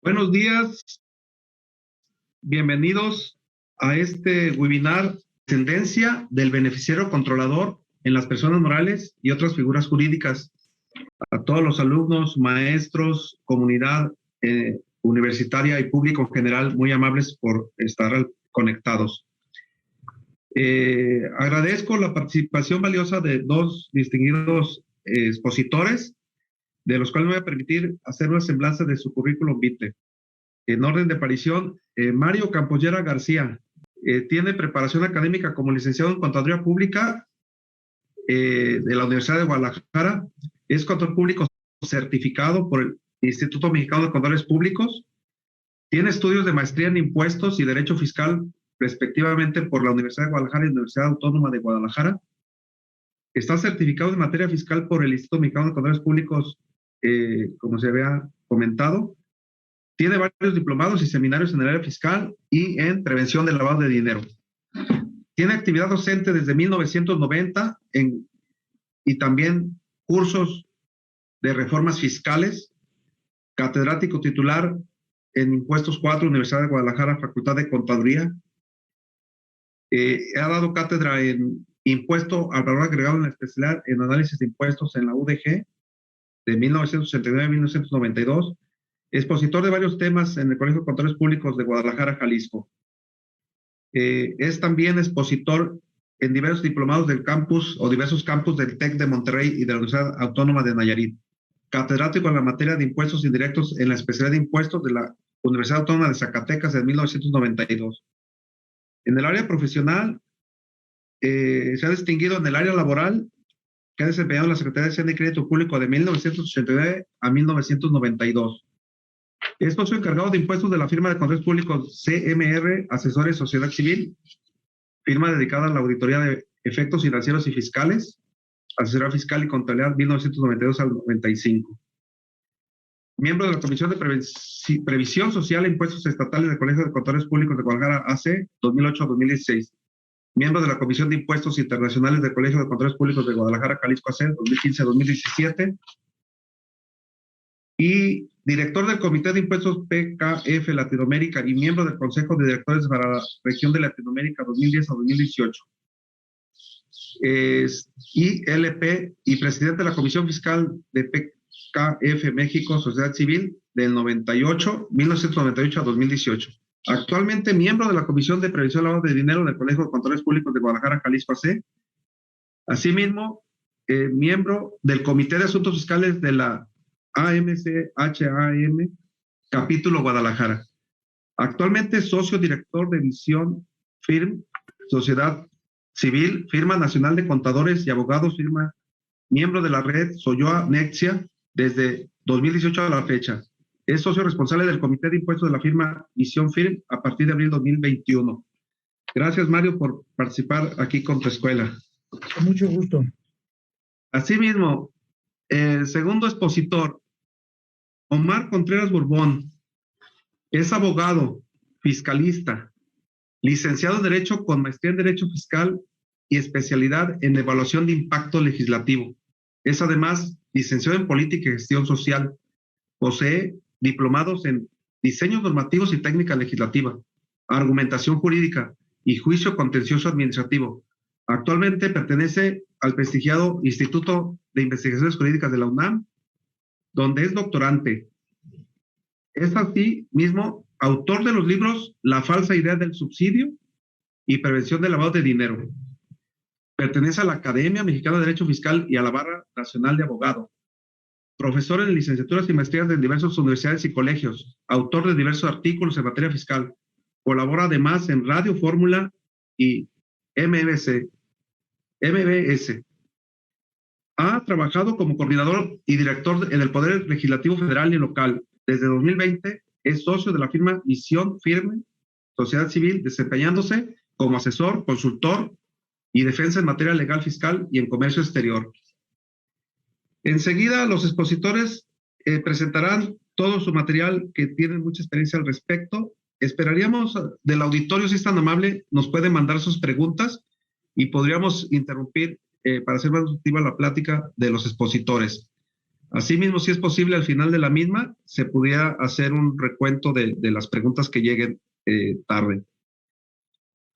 Buenos días, bienvenidos a este webinar Tendencia del beneficiario controlador en las personas morales y otras figuras jurídicas. A todos los alumnos, maestros, comunidad universitaria y público en general, muy amables por estar conectados. Agradezco la participación valiosa de dos distinguidos expositores, de los cuales me voy a permitir hacer una semblanza de su currículum vitae. En orden de aparición, Mario Campollera García tiene preparación académica como licenciado en Contaduría Pública de la Universidad de Guadalajara. Es contador público certificado por el Instituto Mexicano de Contadores Públicos. Tiene estudios de maestría en Impuestos y Derecho Fiscal, respectivamente, por la Universidad de Guadalajara y la Universidad Autónoma de Guadalajara. Está certificado en materia fiscal por el Instituto Mexicano de Contadores Públicos, como se había comentado. Tiene varios diplomados y seminarios en el área fiscal y en prevención del lavado de dinero. Tiene actividad docente desde 1990 y también cursos de reformas fiscales. Catedrático titular en Impuestos 4, Universidad de Guadalajara, Facultad de Contaduría. Ha dado cátedra en Impuesto al Valor Agregado en la especialidad en Análisis de Impuestos en la UDG de 1989 a 1992. Expositor de varios temas en el Colegio de Contadores Públicos de Guadalajara, Jalisco. Es también expositor en diversos diplomados del campus o diversos campus del TEC de Monterrey y de la Universidad Autónoma de Nayarit. Catedrático en la materia de impuestos indirectos en la especialidad de impuestos de la Universidad Autónoma de Zacatecas en 1992. En el área profesional, se ha distinguido en el área laboral, que ha desempeñado en la Secretaría de Hacienda y Crédito Público de 1989 a 1992. Es socio encargado de impuestos de la firma de contadores públicos CMR Asesores Sociedad Civil, firma dedicada a la auditoría de efectos financieros y fiscales, asesoría fiscal y contabilidad 1992 al 95. Miembro de la Comisión de Previsión Social e Impuestos Estatales del Colegio de Contadores Públicos de Guadalajara AC 2008-2016. Miembro de la Comisión de Impuestos Internacionales del Colegio de Contadores Públicos de Guadalajara, Jalisco AC 2015-2017. Y director del Comité de Impuestos PKF Latinoamérica y miembro del Consejo de Directores para la Región de Latinoamérica 2010 a 2018. ILP y presidente de la Comisión Fiscal de PKF México, Sociedad Civil, del 1998 a 2018. Actualmente miembro de la Comisión de Prevención del Lavado de Dinero del Colegio de Contadores Públicos de Guadalajara, Jalisco AC. Asimismo, miembro del Comité de Asuntos Fiscales de la AMCHAM, capítulo Guadalajara. Actualmente socio director de Visión Firm, Sociedad Civil, firma nacional de contadores y abogados, firma miembro de la red Soyoa Nexia desde 2018 a la fecha. Es socio responsable del Comité de Impuestos de la firma Visión Firm a partir de abril 2021. Gracias, Mario, por participar aquí con tu escuela. Con mucho gusto. Asimismo, el segundo expositor, Omar Contreras Borbón, es abogado, fiscalista, licenciado en Derecho con maestría en Derecho Fiscal y especialidad en Evaluación de Impacto Legislativo. Es además licenciado en Política y Gestión Social. Posee diplomados en Diseños Normativos y Técnica Legislativa, Argumentación Jurídica y Juicio Contencioso Administrativo. Actualmente pertenece al prestigiado Instituto de Investigaciones Jurídicas de la UNAM, donde es doctorante. Es así mismo autor de los libros La falsa idea del subsidio y Prevención del lavado de dinero. Pertenece a la Academia Mexicana de Derecho Fiscal y a la Barra Nacional de Abogado. Profesor en licenciaturas y maestrías de diversas universidades y colegios. Autor de diversos artículos en materia fiscal. Colabora además en Radio Fórmula y MBS. Ha trabajado como coordinador y director en el Poder Legislativo Federal y local. Desde 2020 es socio de la firma Visión Firme, Sociedad Civil, desempeñándose como asesor, consultor y defensa en materia legal fiscal y en comercio exterior. Enseguida los expositores presentarán todo su material, que tienen mucha experiencia al respecto. Esperaríamos del auditorio, si es tan amable, nos pueden mandar sus preguntas y podríamos interrumpir para hacer más productiva la plática de los expositores. Asimismo, si es posible, al final de la misma, se pudiera hacer un recuento de las preguntas que lleguen tarde.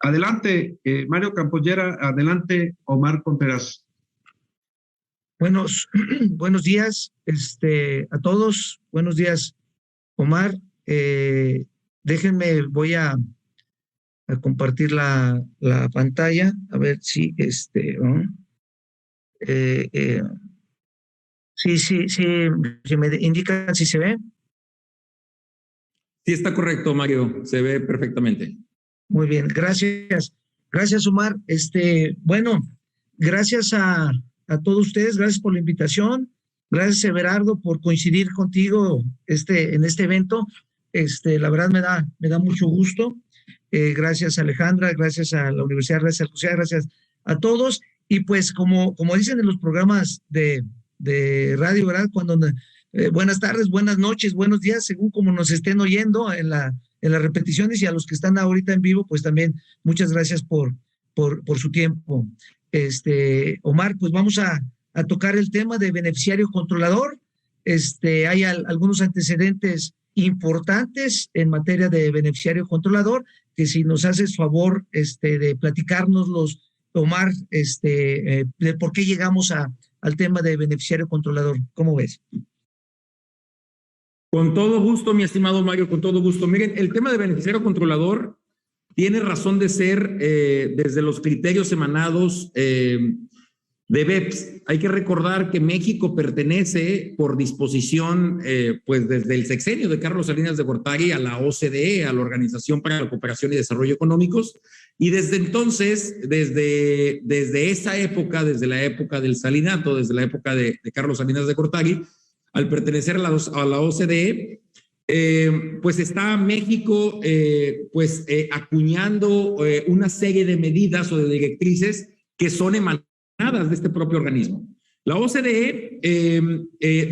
Adelante, Mario Campollera. Adelante, Omar Contreras. Buenos días a todos. Buenos días, Omar. Déjenme, voy a compartir la pantalla, a ver si sí, si me indican si se ve. Sí, está correcto, Mario. Se ve perfectamente. Muy bien, gracias. Gracias, Omar. Bueno, gracias a todos ustedes, gracias por la invitación. Gracias, Everardo, por coincidir contigo en este evento. La verdad me da mucho gusto. Gracias, Alejandra, gracias a la Universidad, gracias a José, gracias a todos. Y pues, como dicen en los programas de radio, ¿verdad? Cuando buenas tardes, buenas noches, buenos días, según como nos estén oyendo en las repeticiones, y a los que están ahorita en vivo, pues también muchas gracias por su tiempo. Omar, pues vamos a tocar el tema de beneficiario controlador. Hay algunos antecedentes importantes en materia de beneficiario controlador, que si nos haces favor de platicárnoslos, Omar, de por qué llegamos al tema de beneficiario controlador. ¿Cómo ves? Con todo gusto, mi estimado Mario, con todo gusto. Miren, el tema de beneficiario controlador tiene razón de ser desde los criterios emanados de BEPS. Hay que recordar que México pertenece por disposición, pues desde el sexenio de Carlos Salinas de Gortari, a la OCDE, a la Organización para la Cooperación y Desarrollo Económicos, y desde entonces, desde esa época, desde la época del salinato, desde la época de Carlos Salinas de Gortari, al pertenecer a la OCDE, pues está México acuñando una serie de medidas o de directrices que son emanadas de este propio organismo. La OCDE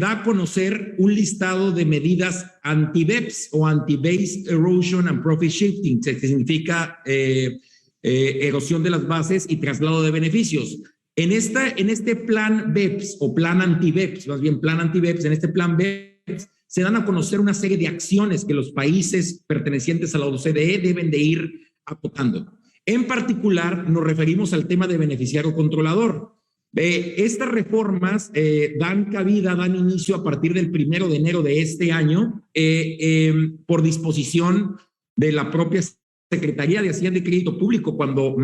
da a conocer un listado de medidas anti-BEPS o anti-Base Erosion and Profit Shifting, que significa erosión de las bases y traslado de beneficios. En este plan BEPS o plan anti-BEPS, más bien plan anti-BEPS, en este plan BEPS se dan a conocer una serie de acciones que los países pertenecientes a la OCDE deben de ir acotando. En particular, nos referimos al tema de beneficiario controlador. Estas reformas dan inicio a partir del 1 de enero de este año por disposición de la propia Secretaría de Hacienda y Crédito Público cuando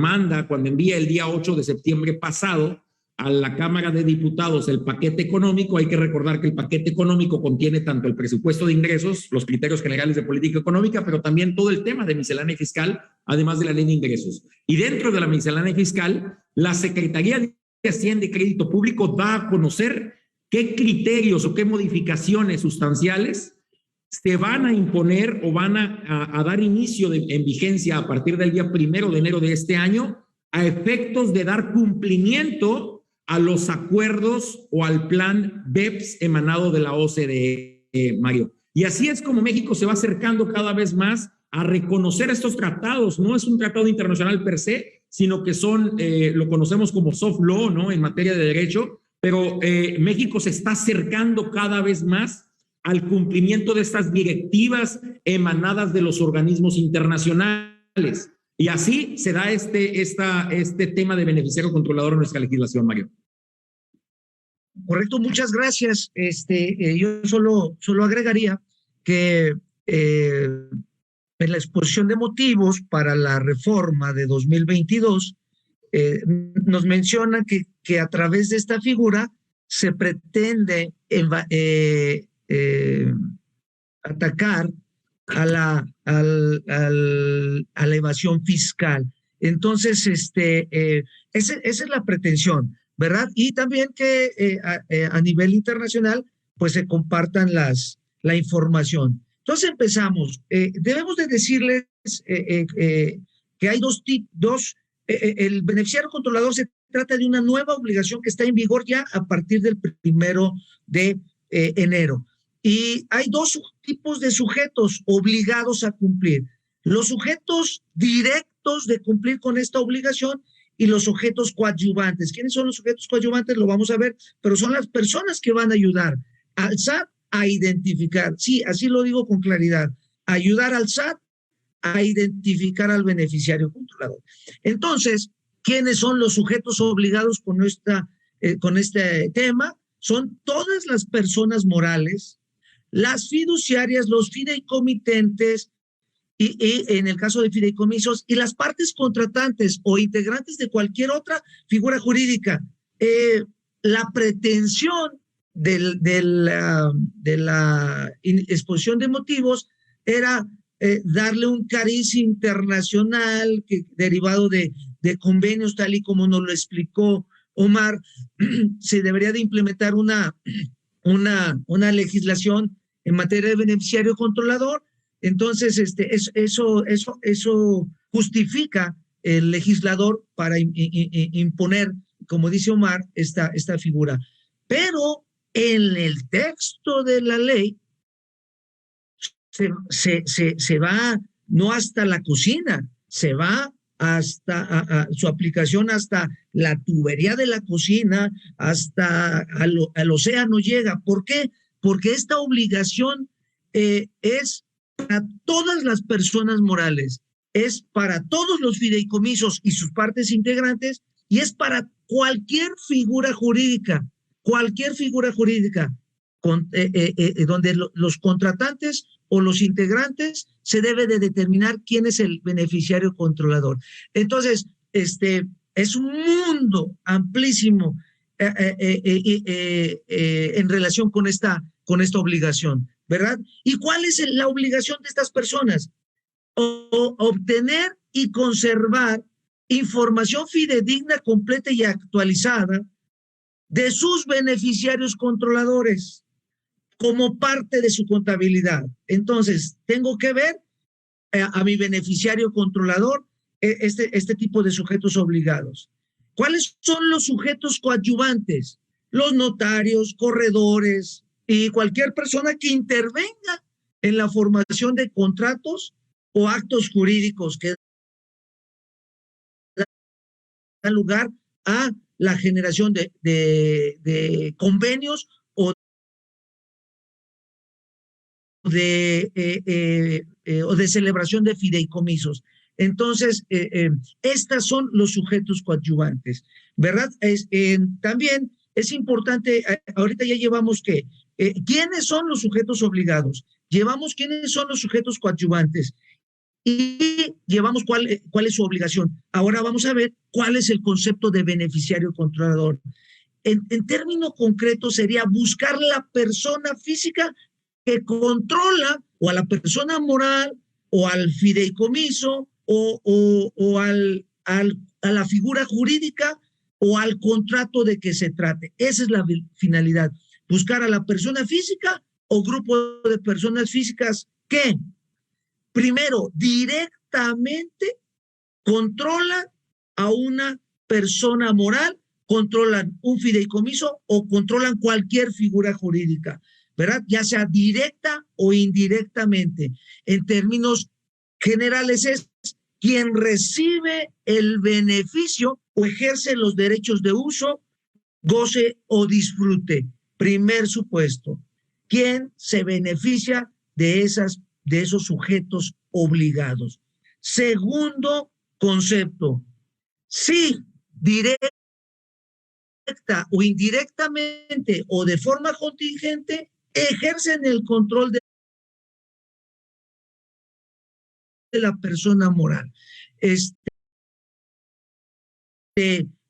envía el día 8 de septiembre pasado a la Cámara de Diputados el paquete económico. Hay que recordar que el paquete económico contiene tanto el presupuesto de ingresos, los criterios generales de política económica, pero también todo el tema de miscelánea fiscal, además de la ley de ingresos. Y dentro de la miscelánea fiscal, la Secretaría de Hacienda y Crédito Público da a conocer qué criterios o qué modificaciones sustanciales se van a imponer o van a dar inicio en vigencia a partir del día 1 de enero de este año a efectos de dar cumplimiento a los acuerdos o al plan BEPS emanado de la OCDE, Mario. Y así es como México se va acercando cada vez más a reconocer estos tratados. No es un tratado internacional per se, sino que lo conocemos como soft law, ¿no? En materia de derecho, pero México se está acercando cada vez más al cumplimiento de estas directivas emanadas de los organismos internacionales. Y así se da este tema de beneficiario controlador en nuestra legislación, Mario. Correcto, muchas gracias. Yo solo agregaría que en la exposición de motivos para la reforma de 2022 nos menciona que a través de esta figura se pretende atacar a la evasión fiscal. Entonces, esa es la pretensión, ¿verdad? Y también que a nivel internacional, pues se compartan la información. Entonces empezamos. Debemos de decirles que hay el beneficiario controlador se trata de una nueva obligación que está en vigor ya a partir del 1 de enero. Y hay dos tipos de sujetos obligados a cumplir. Los sujetos directos de cumplir con esta obligación y los sujetos coadyuvantes. ¿Quiénes son los sujetos coadyuvantes? Lo vamos a ver, pero son las personas que van a ayudar al SAT a identificar, sí, así lo digo con claridad, ayudar al SAT a identificar al beneficiario controlador. Entonces, ¿quiénes son los sujetos obligados con este tema? Son todas las personas morales, las fiduciarias, los fideicomitentes, y en el caso de fideicomisos, y las partes contratantes o integrantes de cualquier otra figura jurídica. La pretensión de la exposición de motivos era darle un cariz internacional derivado de convenios, tal y como nos lo explicó Omar. Se debería de implementar una legislación en materia de beneficiario controlador. Entonces, eso justifica el legislador para imponer, como dice Omar, esta figura. Pero en el texto de la ley se va no hasta la cocina, se va hasta su aplicación hasta la tubería de la cocina, hasta al océano llega. ¿Por qué? Porque esta obligación es para todas las personas morales, es para todos los fideicomisos y sus partes integrantes, y es para cualquier figura jurídica donde los contratantes o los integrantes se debe de determinar quién es el beneficiario controlador. Entonces, es un mundo amplísimo en relación con esta obligación, ¿verdad? ¿Y cuál es la obligación de estas personas? Obtener y conservar información fidedigna, completa y actualizada de sus beneficiarios controladores como parte de su contabilidad. Entonces, tengo que ver a mi beneficiario controlador este tipo de sujetos obligados. ¿Cuáles son los sujetos coadyuvantes? Los notarios, corredores y cualquier persona que intervenga en la formación de contratos o actos jurídicos que dan lugar a la generación de convenios o de celebración de fideicomisos. Entonces, estos son los sujetos coadyuvantes, ¿verdad? También es importante, ahorita ya llevamos ¿quiénes son los sujetos obligados? Llevamos quiénes son los sujetos coadyuvantes y llevamos cuál es su obligación. Ahora vamos a ver cuál es el concepto de beneficiario controlador. En términos concretos sería buscar la persona física que controla o a la persona moral o al fideicomiso o a la figura jurídica o al contrato de que se trate. Esa es la finalidad, buscar a la persona física o grupo de personas físicas que, primero, directamente controlan a una persona moral, controlan un fideicomiso o controlan cualquier figura jurídica, ¿verdad? Ya sea directa o indirectamente. En términos generales es quien recibe el beneficio o ejerce los derechos de uso, goce o disfrute. Primer supuesto, ¿quién se beneficia de esos sujetos obligados? Segundo concepto, si directa o indirectamente o de forma contingente ejercen el control de la persona moral.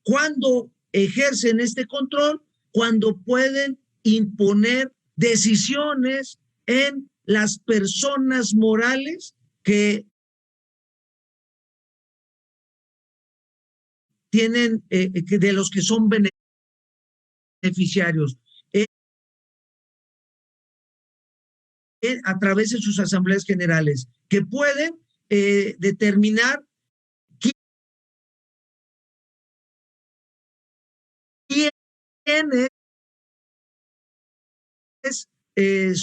¿Cuándo ejercen este control? Cuando pueden imponer decisiones en las personas morales que tienen, de los que son beneficiarios, a través de sus asambleas generales, que pueden determinar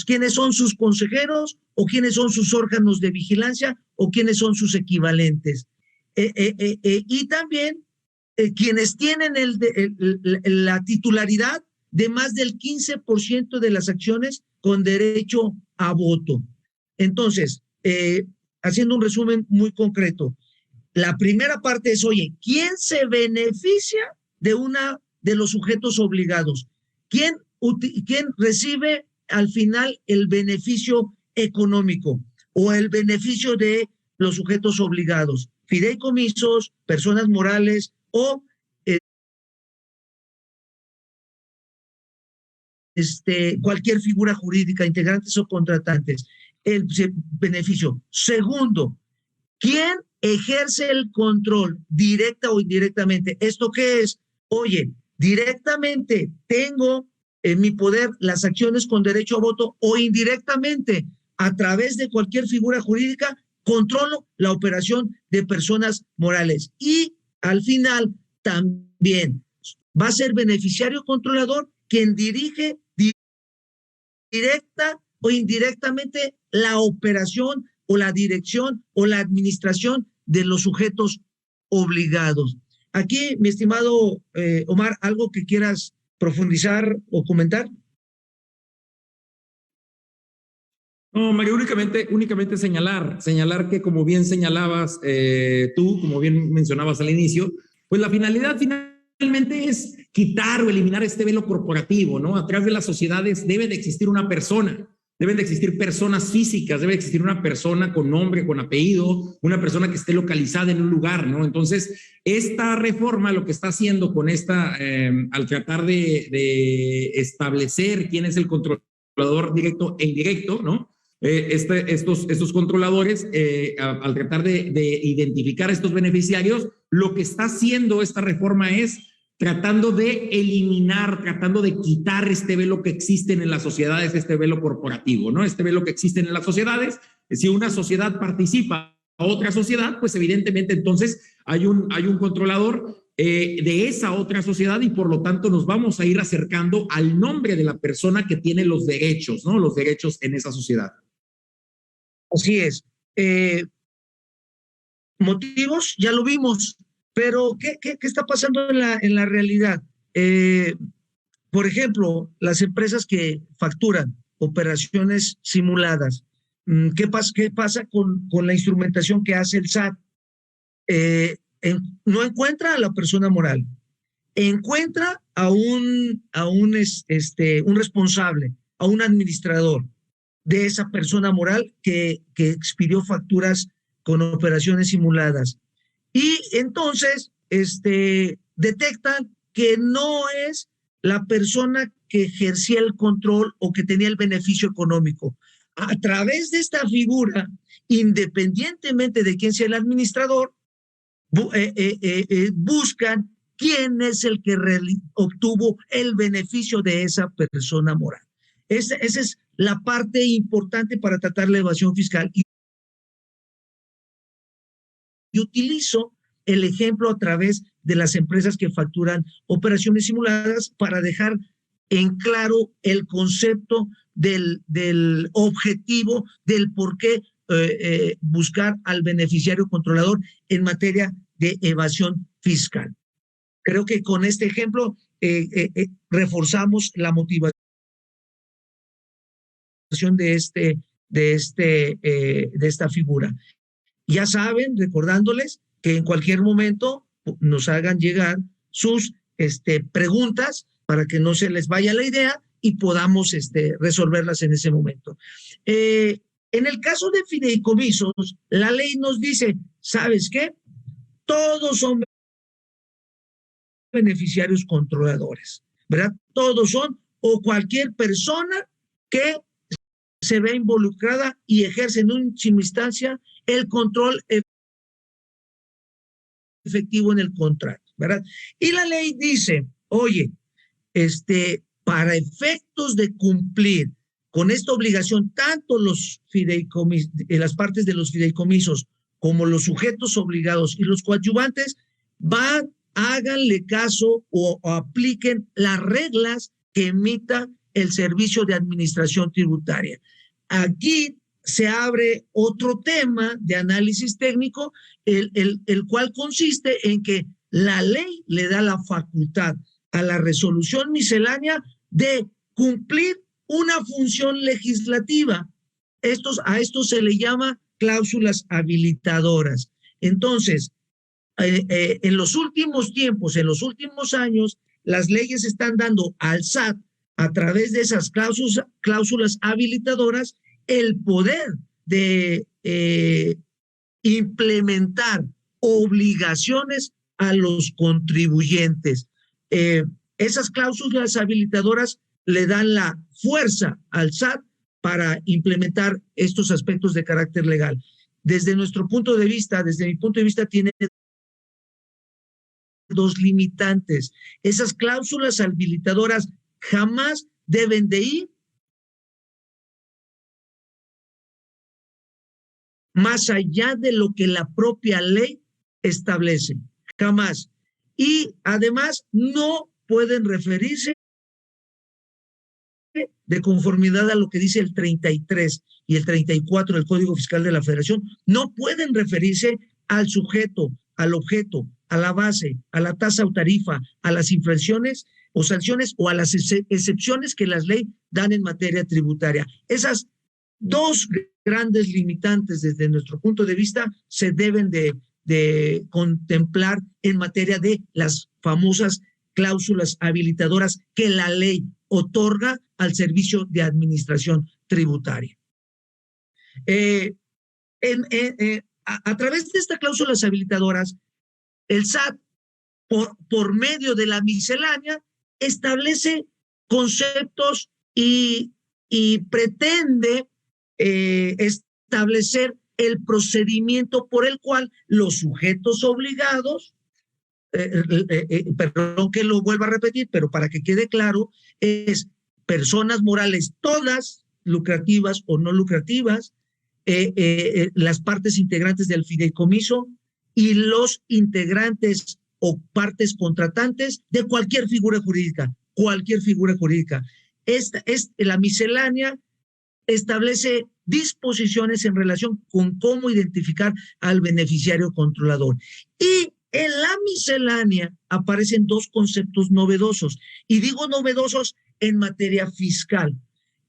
quiénes son sus consejeros o quiénes son sus órganos de vigilancia o quiénes son sus equivalentes. Y también quienes tienen la titularidad de más del 15% de las acciones con derecho a voto. Entonces, haciendo un resumen muy concreto, la primera parte es, oye, ¿quién se beneficia de los sujetos obligados? ¿Quién recibe al final el beneficio económico o el beneficio de los sujetos obligados? Fideicomisos, personas morales o cualquier figura jurídica, integrantes o contratantes, el beneficio. Segundo, ¿quién ejerce el control directa o indirectamente? ¿Esto qué es? Oye, directamente tengo en mi poder las acciones con derecho a voto o indirectamente a través de cualquier figura jurídica controlo la operación de personas morales. Y al final también va a ser beneficiario controlador quien dirige directa o indirectamente la operación o la dirección o la administración de los sujetos obligados. Aquí, mi estimado Omar, ¿algo que quieras profundizar o comentar? No, Mario, únicamente señalar que como bien señalabas tú, como bien mencionabas al inicio, pues la finalidad finalmente es quitar o eliminar este velo corporativo, ¿no? A través de las sociedades debe de existir una persona, deben de existir personas físicas, debe de existir una persona con nombre, con apellido, una persona que esté localizada en un lugar, ¿no? Entonces, esta reforma lo que está haciendo con esta, al tratar de establecer quién es el controlador directo e indirecto, ¿no? Estos controladores, al tratar de identificar a estos beneficiarios, lo que está haciendo esta reforma es tratando de eliminar, tratando de quitar este velo que existe en las sociedades, este velo corporativo, ¿no? Este velo que existe en las sociedades. Si una sociedad participa a otra sociedad, pues evidentemente entonces hay un controlador de esa otra sociedad y por lo tanto nos vamos a ir acercando al nombre de la persona que tiene los derechos, ¿no? Los derechos en esa sociedad. Así es. Motivos, ya lo vimos, pero ¿qué está pasando en la realidad? Por ejemplo, las empresas que facturan operaciones simuladas, ¿qué pasa con la instrumentación que hace el SAT? No encuentra a la persona moral, encuentra a un responsable, a un administrador de esa persona moral que expidió facturas con operaciones simuladas. Y entonces detectan que no es la persona que ejercía el control o que tenía el beneficio económico. A través de esta figura, independientemente de quién sea el administrador, buscan quién es el que obtuvo el beneficio de esa persona moral. Esa es la parte importante para tratar la evasión fiscal. Y utilizo el ejemplo a través de las empresas que facturan operaciones simuladas para dejar en claro el concepto del objetivo, del por qué buscar al beneficiario controlador en materia de evasión fiscal. Creo que con este ejemplo reforzamos la motivación de esta figura. Ya saben, recordándoles que en cualquier momento nos hagan llegar sus preguntas para que no se les vaya la idea y podamos resolverlas en ese momento. En el caso de fideicomisos, la ley nos dice, ¿sabes qué? Todos son beneficiarios controladores, ¿verdad? Todos son, o cualquier persona que se ve involucrada y ejerce en última instancia el control efectivo en el contrato, ¿verdad? Y la ley dice, oye, para efectos de cumplir con esta obligación, tanto los las partes de los fideicomisos como los sujetos obligados y los coadyuvantes háganle caso o apliquen las reglas que emita el Servicio de Administración Tributaria. Aquí se abre otro tema de análisis técnico, el cual consiste en que la ley le da la facultad a la resolución miscelánea de cumplir una función legislativa. A esto se le llama cláusulas habilitadoras. Entonces, en los últimos tiempos, en los últimos años, las leyes están dando al SAT, a través de esas cláusulas habilitadoras, el poder de implementar obligaciones a los contribuyentes. Esas cláusulas habilitadoras le dan la fuerza al SAT para implementar estos aspectos de carácter legal. Desde mi punto de vista, tiene dos limitantes. Esas cláusulas habilitadoras jamás deben de ir más allá de lo que la propia ley establece. Jamás. Y además no pueden referirse de conformidad a lo que dice el 33 y el 34 del Código Fiscal de la Federación, no pueden referirse al sujeto, al objeto, a la base, a la tasa o tarifa, a las infracciones o sanciones o a las excepciones que las leyes dan en materia tributaria. Esas dos grandes limitantes desde nuestro punto de vista se deben de contemplar en materia de las famosas cláusulas habilitadoras que la ley otorga al Servicio de Administración Tributaria. A través de estas cláusulas habilitadoras, el SAT, por medio de la miscelánea, establece conceptos y pretende establecer el procedimiento por el cual los sujetos obligados, perdón que lo vuelva a repetir, pero para que quede claro, es personas morales todas, lucrativas o no lucrativas, las partes integrantes del fideicomiso y los integrantes o partes contratantes de cualquier figura jurídica, La miscelánea establece disposiciones en relación con cómo identificar al beneficiario controlador. Y en la miscelánea aparecen dos conceptos novedosos, y digo novedosos en materia fiscal,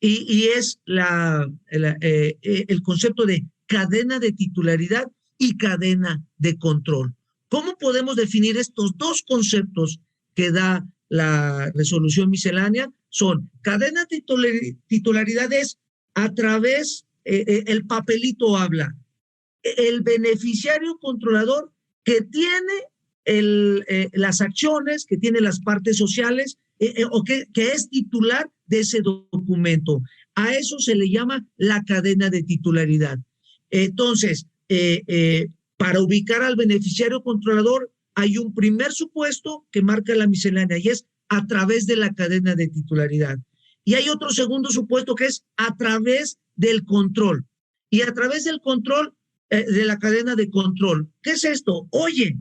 y es el concepto de cadena de titularidad y cadena de control. ¿Cómo podemos definir estos dos conceptos que da la resolución miscelánea? Son cadena de titularidades a través, el papelito habla, el beneficiario controlador que tiene las acciones, que tiene las partes sociales, o que es titular de ese documento. A eso se le llama la cadena de titularidad. Entonces, para ubicar al beneficiario controlador, hay un primer supuesto que marca la miscelánea y es a través de la cadena de titularidad. Y hay otro segundo supuesto que es a través del control. Y a través del control, de la cadena de control. ¿Qué es esto? Oye,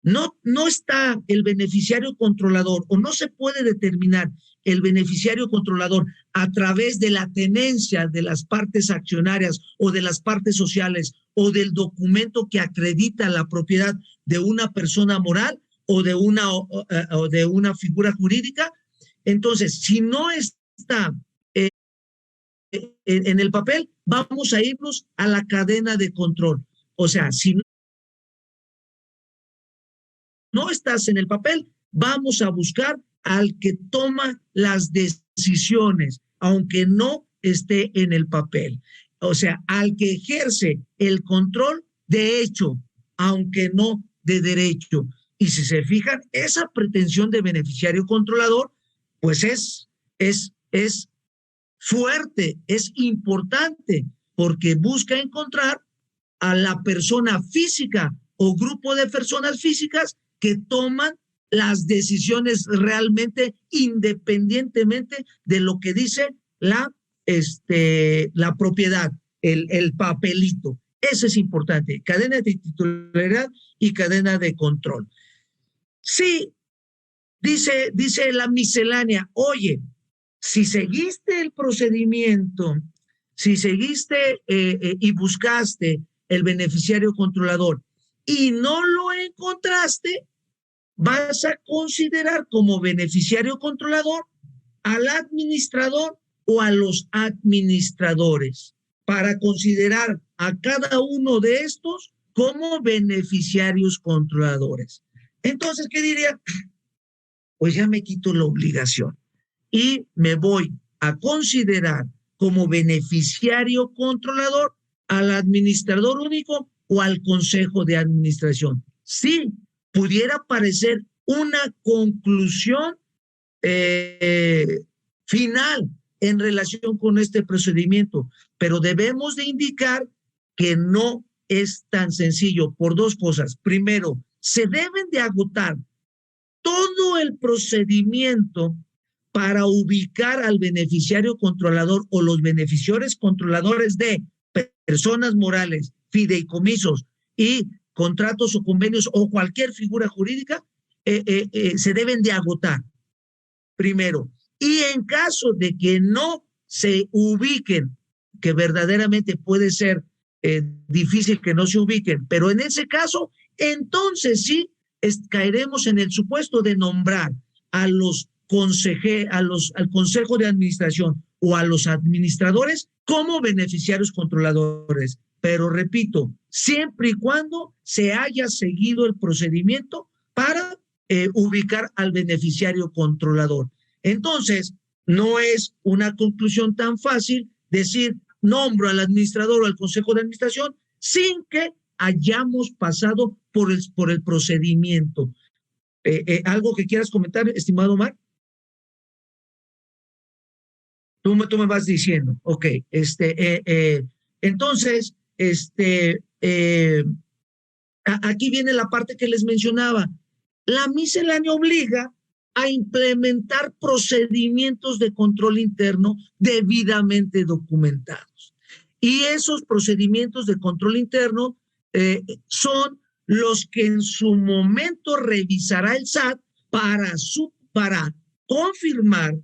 no está el beneficiario controlador o no se puede determinar el beneficiario controlador a través de la tenencia de las partes accionarias o de las partes sociales o del documento que acredita la propiedad de una persona moral o de una figura jurídica. Entonces, si no está en el papel, vamos a irnos a la cadena de control. O sea, si no estás en el papel, vamos a buscar al que toma las decisiones, aunque no esté en el papel. O sea, al que ejerce el control de hecho, aunque no de derecho. Y si se fijan, esa pretensión de beneficiario controlador, pues es fuerte, es importante, porque busca encontrar a la persona física o grupo de personas físicas que toman las decisiones realmente independientemente de lo que dice la propiedad, el papelito. Eso es importante, cadena de titularidad y cadena de control. Sí, dice la miscelánea, oye, si seguiste el procedimiento, si seguiste y buscaste el beneficiario controlador y no lo encontraste, vas a considerar como beneficiario controlador al administrador o a los administradores, para considerar a cada uno de estos como beneficiarios controladores. Entonces, ¿qué diría? Pues ya me quito la obligación y me voy a considerar como beneficiario controlador al administrador único o al consejo de administración. Sí, pudiera parecer una conclusión final en relación con este procedimiento, pero debemos de indicar que no es tan sencillo por dos cosas. Primero, se deben de agotar todo el procedimiento para ubicar al beneficiario controlador o los beneficiarios controladores de personas morales, fideicomisos y contratos o convenios o cualquier figura jurídica, se deben de agotar primero. Y en caso de que no se ubiquen, que verdaderamente puede ser difícil que no se ubiquen, pero en ese caso, entonces sí caeremos en el supuesto de nombrar a los al consejo de administración o a los administradores como beneficiarios controladores. Pero repito, siempre y cuando se haya seguido el procedimiento para ubicar al beneficiario controlador. Entonces, no es una conclusión tan fácil decir nombro al administrador o al consejo de administración sin que hayamos pasado por el procedimiento. ¿Algo que quieras comentar, estimado Omar? Tú me vas diciendo, ok, entonces, aquí viene la parte que les mencionaba. La miscelánea obliga a implementar procedimientos de control interno debidamente documentados. Y esos procedimientos de control interno son los que en su momento revisará el SAT para confirmar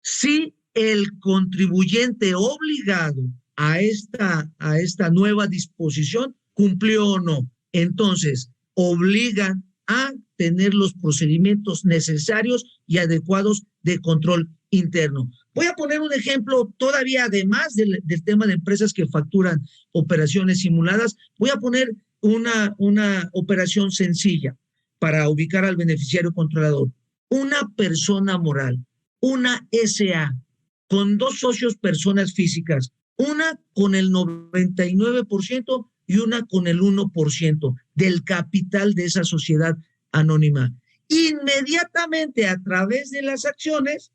si el contribuyente obligado a esta nueva disposición cumplió o no. Entonces, obligan a tener los procedimientos necesarios y adecuados de control interno. Voy a poner un ejemplo todavía, además del tema de empresas que facturan operaciones simuladas, voy a poner una operación sencilla para ubicar al beneficiario controlador. Una persona moral, una SA, con dos socios personas físicas, una con el 99% y una con el 1% del capital de esa sociedad anónima. Inmediatamente a través de las acciones,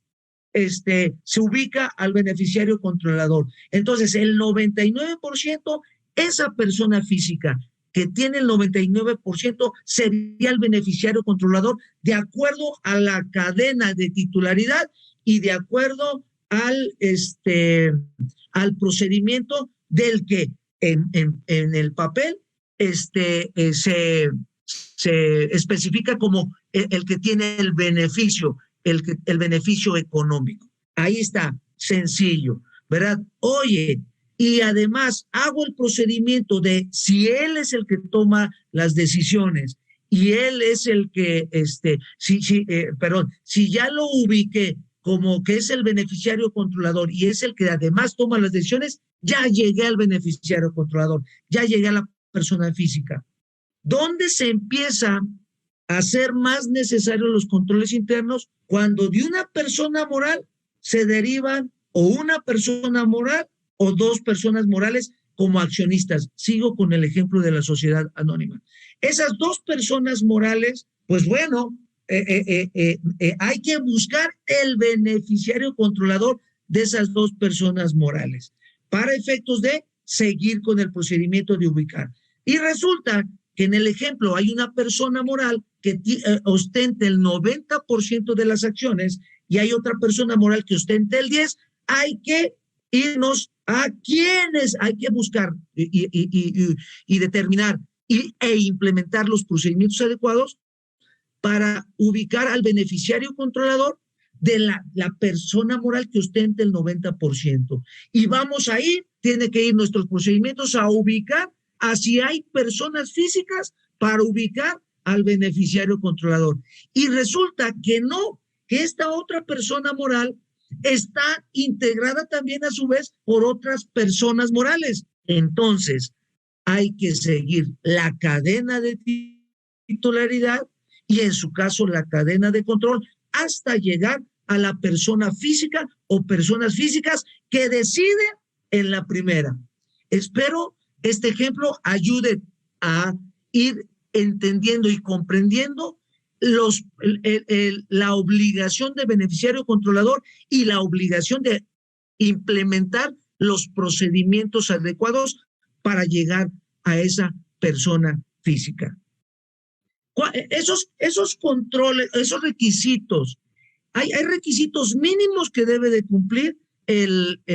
se ubica al beneficiario controlador. Entonces, el 99%, esa persona física que tiene el 99% sería el beneficiario controlador de acuerdo a la cadena de titularidad y de acuerdo al procedimiento del que en el papel se especifica como el que tiene el beneficio, el beneficio económico. Ahí está, sencillo, ¿verdad? Oye, y además hago el procedimiento de si él es el que toma las decisiones y él es el que, si ya lo ubiqué como que es el beneficiario controlador y es el que además toma las decisiones, ya llegué al beneficiario controlador, ya llegué a la persona física. ¿Dónde se empieza a hacer más necesarios los controles internos? Cuando de una persona moral se derivan o una persona moral o dos personas morales como accionistas. Sigo con el ejemplo de la sociedad anónima. Esas dos personas morales, pues bueno, hay que buscar el beneficiario controlador de esas dos personas morales para efectos de seguir con el procedimiento de ubicar. Y resulta que en el ejemplo hay una persona moral que ostenta el 90% de las acciones y hay otra persona moral que ostenta el 10%, hay que irnos a quienes hay que buscar y determinar e implementar los procedimientos adecuados para ubicar al beneficiario controlador de la persona moral que ostenta el 90%. Y vamos a ir, tiene que ir nuestros procedimientos a ubicar a si hay personas físicas para ubicar al beneficiario controlador. Y resulta que no que esta otra persona moral está integrada también a su vez por otras personas morales. Entonces, hay que seguir la cadena de titularidad y en su caso la cadena de control hasta llegar a la persona física o personas físicas que deciden en la primera. Espero este ejemplo ayude a ir entendiendo y comprendiendo la obligación de beneficiario controlador y la obligación de implementar los procedimientos adecuados para llegar a esa persona física. Esos controles, esos requisitos, hay requisitos mínimos que debe de cumplir esos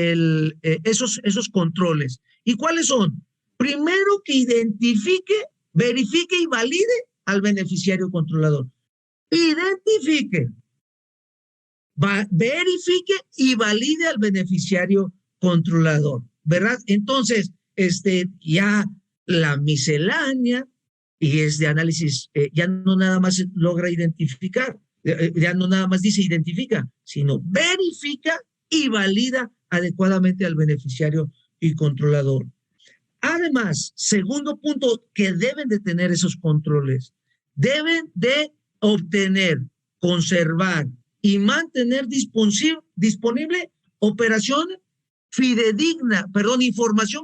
controles. ¿Y cuáles son? Primero, que identifique, verifique y valide al beneficiario controlador. Identifique, verifique y valide al beneficiario controlador, ¿verdad? Entonces, ya la miscelánea y es de análisis, ya no nada más logra identificar, ya no nada más dice identifica, sino verifica y valida adecuadamente al beneficiario y controlador. Además, segundo punto que deben de tener esos controles, deben de obtener, conservar y mantener disponible información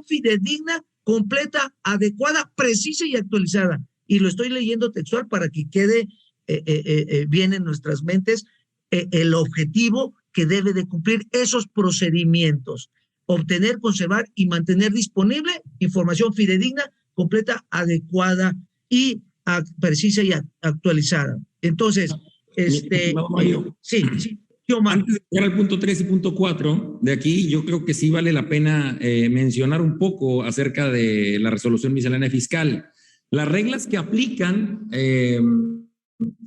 fidedigna, completa, adecuada, precisa y actualizada. Y lo estoy leyendo textual para que quede bien en nuestras mentes el objetivo que debe de cumplir esos procedimientos. Obtener, conservar y mantener disponible información fidedigna, completa, adecuada y precisa y actualizada. Entonces, sí, Omar. Antes de llegar al punto 3 y punto 4, de aquí yo creo que sí vale la pena mencionar un poco acerca de la resolución miscelánea fiscal. Las reglas que aplican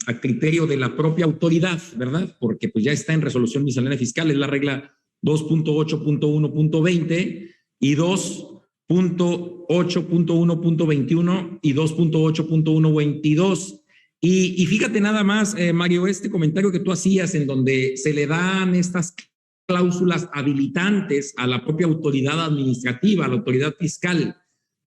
a criterio de la propia autoridad, ¿verdad? Porque pues ya está en resolución miscelánea fiscal, es la regla 2.8.1.20 y 2.8.1.21 y 2.8.1.22. Y fíjate nada más, Mario, este comentario que tú hacías en donde se le dan estas cláusulas habilitantes a la propia autoridad administrativa, a la autoridad fiscal,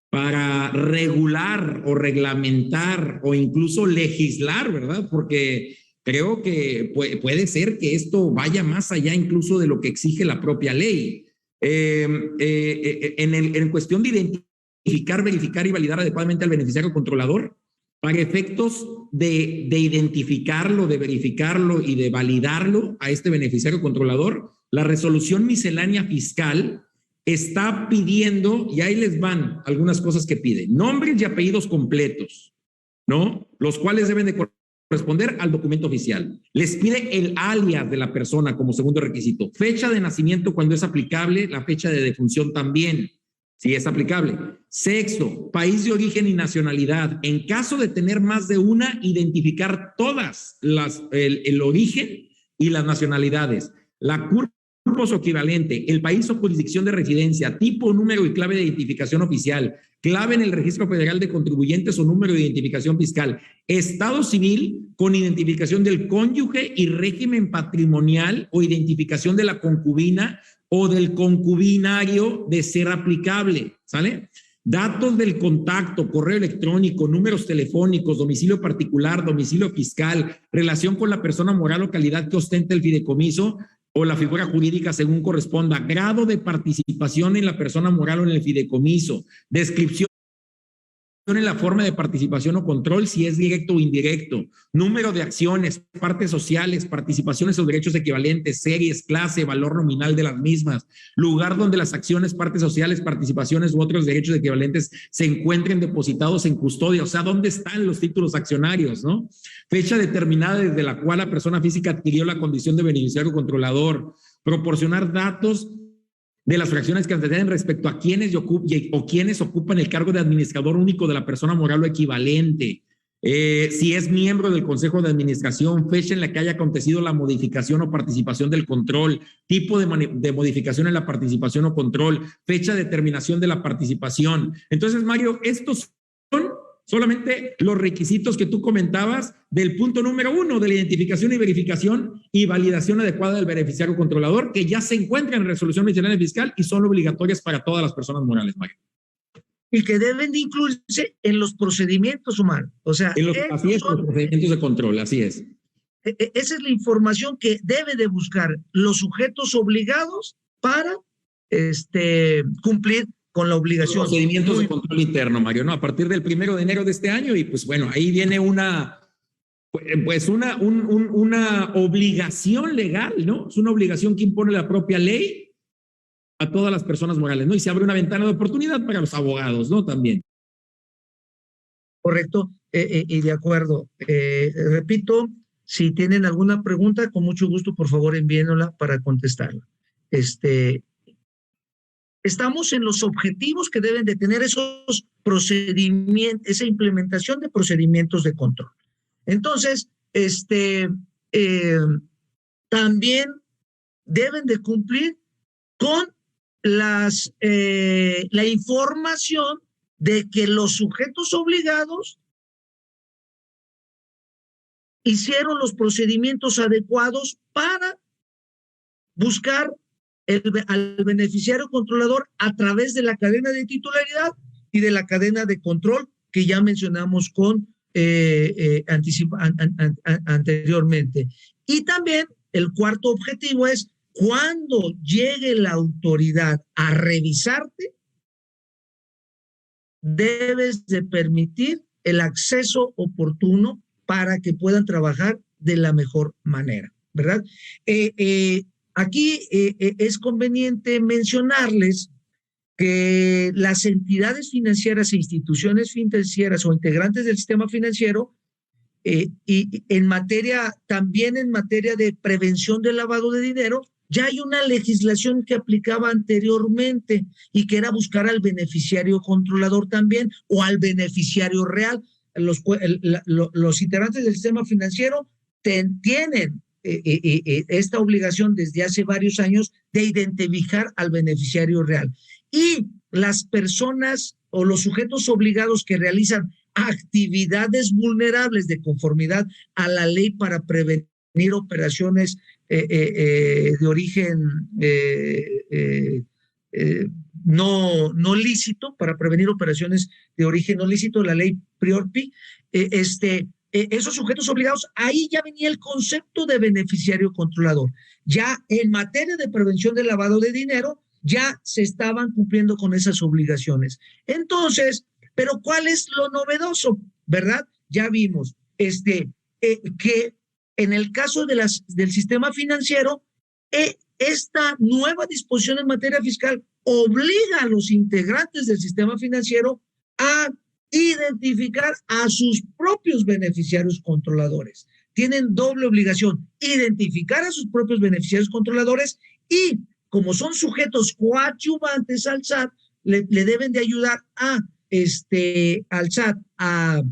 para regular o reglamentar o incluso legislar, ¿verdad? Porque creo que puede ser que esto vaya más allá incluso de lo que exige la propia ley. En cuestión de identificar, verificar y validar adecuadamente al beneficiario controlador, para efectos de identificarlo, de verificarlo y de validarlo a este beneficiario controlador, la resolución miscelánea fiscal está pidiendo, y ahí les van algunas cosas que pide: nombres y apellidos completos, ¿no? Los cuales deben de corresponder al documento oficial. Les pide el alias de la persona como segundo requisito, fecha de nacimiento cuando es aplicable, la fecha de defunción también, si es aplicable, sexo, país de origen y nacionalidad. En caso de tener más de una, identificar todas el origen y las nacionalidades, la curpos o equivalente, el país o jurisdicción de residencia, tipo, número y clave de identificación oficial, clave en el registro federal de contribuyentes o número de identificación fiscal, estado civil con identificación del cónyuge y régimen patrimonial o identificación de la concubina o del concubinario de ser aplicable, ¿sale? Datos del contacto, correo electrónico, números telefónicos, domicilio particular, domicilio fiscal, relación con la persona moral o calidad que ostenta el fideicomiso o la figura jurídica según corresponda, grado de participación en la persona moral o en el fideicomiso, descripción en la forma de participación o control, si es directo o indirecto, número de acciones, partes sociales, participaciones o derechos equivalentes, series, clase, valor nominal de las mismas, lugar donde las acciones, partes sociales, participaciones u otros derechos equivalentes se encuentren depositados en custodia, o sea, ¿dónde están los títulos accionarios, no? Fecha determinada desde la cual la persona física adquirió la condición de beneficiario controlador, proporcionar datos de las fracciones que anteceden respecto a quienes ocupan el cargo de administrador único de la persona moral o equivalente, si es miembro del consejo de administración, fecha en la que haya acontecido la modificación o participación del control, tipo de modificación en la participación o control, fecha de terminación de la participación. Entonces, Mario, estos solamente los requisitos que tú comentabas del punto número 1 de la identificación y verificación y validación adecuada del beneficiario controlador, que ya se encuentra en resolución miscelánea fiscal y son obligatorias para todas las personas morales, Mario. Y que deben de incluirse en los procedimientos humanos. O sea, en los procedimientos de control, así es. Esa es la información que debe de buscar los sujetos obligados para cumplir con la obligación. Los procedimientos de control interno, Mario, ¿no? A partir del 1 de enero de este año, y pues bueno, ahí viene una obligación legal, ¿no? Es una obligación que impone la propia ley a todas las personas morales, ¿no? Y se abre una ventana de oportunidad para los abogados, ¿no? También. Correcto, y de acuerdo. Repito, si tienen alguna pregunta, con mucho gusto, por favor, envíenla para contestarla. Estamos en los objetivos que deben de tener esos procedimientos, esa implementación de procedimientos de control. Entonces, también deben de cumplir con la información de que los sujetos obligados hicieron los procedimientos adecuados para buscar al beneficiario controlador a través de la cadena de titularidad y de la cadena de control que ya mencionamos anteriormente. Y también el cuarto objetivo es cuando llegue la autoridad a revisarte, debes de permitir el acceso oportuno para que puedan trabajar de la mejor manera, ¿verdad? Aquí es conveniente mencionarles que las entidades financieras e instituciones financieras o integrantes del sistema financiero y también en materia de prevención del lavado de dinero, ya hay una legislación que aplicaba anteriormente y que era buscar al beneficiario controlador también o al beneficiario real. Los integrantes del sistema financiero tienen esta obligación desde hace varios años de identificar al beneficiario real. Y las personas o los sujetos obligados que realizan actividades vulnerables de conformidad a la ley para prevenir operaciones de origen no lícito, para prevenir operaciones de origen no lícito, la ley PRIORPI, esos sujetos obligados, ahí ya venía el concepto de beneficiario controlador. Ya en materia de prevención del lavado de dinero, ya se estaban cumpliendo con esas obligaciones. Entonces, pero ¿cuál es lo novedoso? ¿Verdad? Ya vimos que en el caso del sistema financiero, esta nueva disposición en materia fiscal obliga a los integrantes del sistema financiero a identificar a sus propios beneficiarios controladores. Tienen doble obligación, identificar a sus propios beneficiarios controladores y, como son sujetos coadyuvantes al SAT, le deben de ayudar al SAT a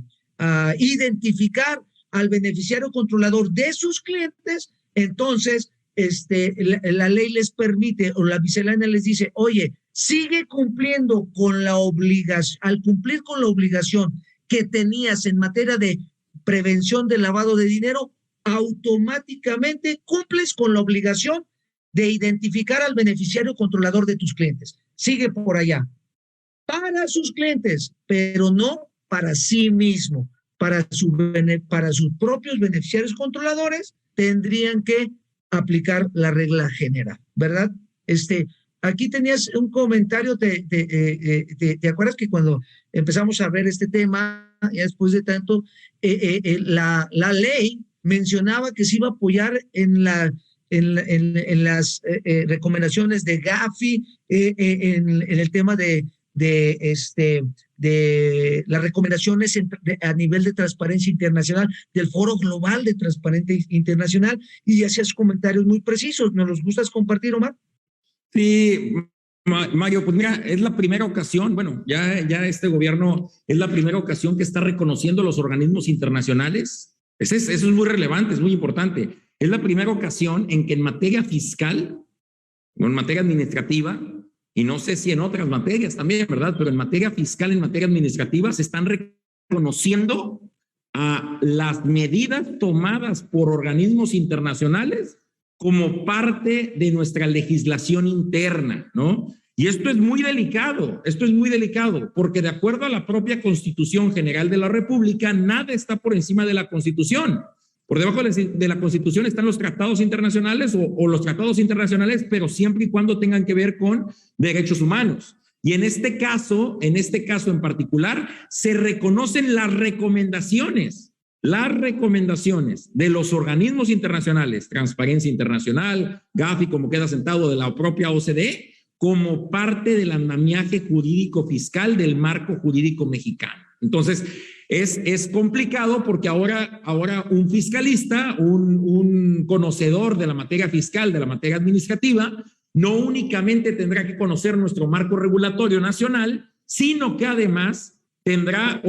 identificar al beneficiario controlador de sus clientes. Entonces, la ley les permite, o la miscelánea les dice, oye, sigue cumpliendo con la obligación, al cumplir con la obligación que tenías en materia de prevención del lavado de dinero, automáticamente cumples con la obligación de identificar al beneficiario controlador de tus clientes. Sigue por allá. Para sus clientes, pero no para sí mismo. Para sus propios beneficiarios controladores, tendrían que aplicar la regla general, ¿verdad? Aquí tenías un comentario, ¿te acuerdas que cuando empezamos a ver este tema, ya después de tanto, la ley mencionaba que se iba a apoyar en las recomendaciones de Gafi, en el tema de las recomendaciones a nivel de transparencia internacional, del Foro Global de Transparencia Internacional, y hacías comentarios muy precisos. ¿Nos los gustas compartir, Omar? Sí, Mario, pues mira, es la primera ocasión, bueno, ya este gobierno es la primera ocasión que está reconociendo los organismos internacionales. Eso es muy relevante, es muy importante. Es la primera ocasión en que en materia fiscal, o en materia administrativa, y no sé si en otras materias también, ¿verdad? Pero en materia fiscal, en materia administrativa, se están conociendo a las medidas tomadas por organismos internacionales como parte de nuestra legislación interna, ¿no? Y esto es muy delicado, porque de acuerdo a la propia Constitución General de la República, nada está por encima de la Constitución. Por debajo de la Constitución están los tratados internacionales o los tratados internacionales, pero siempre y cuando tengan que ver con derechos humanos. Y en este caso en particular, se reconocen las recomendaciones de los organismos internacionales, Transparencia Internacional, Gafi, como queda sentado, de la propia OCDE, como parte del andamiaje jurídico fiscal del marco jurídico mexicano. Entonces, es complicado porque ahora un fiscalista, un conocedor de la materia fiscal, de la materia administrativa, no únicamente tendrá que conocer nuestro marco regulatorio nacional, sino que además tendrá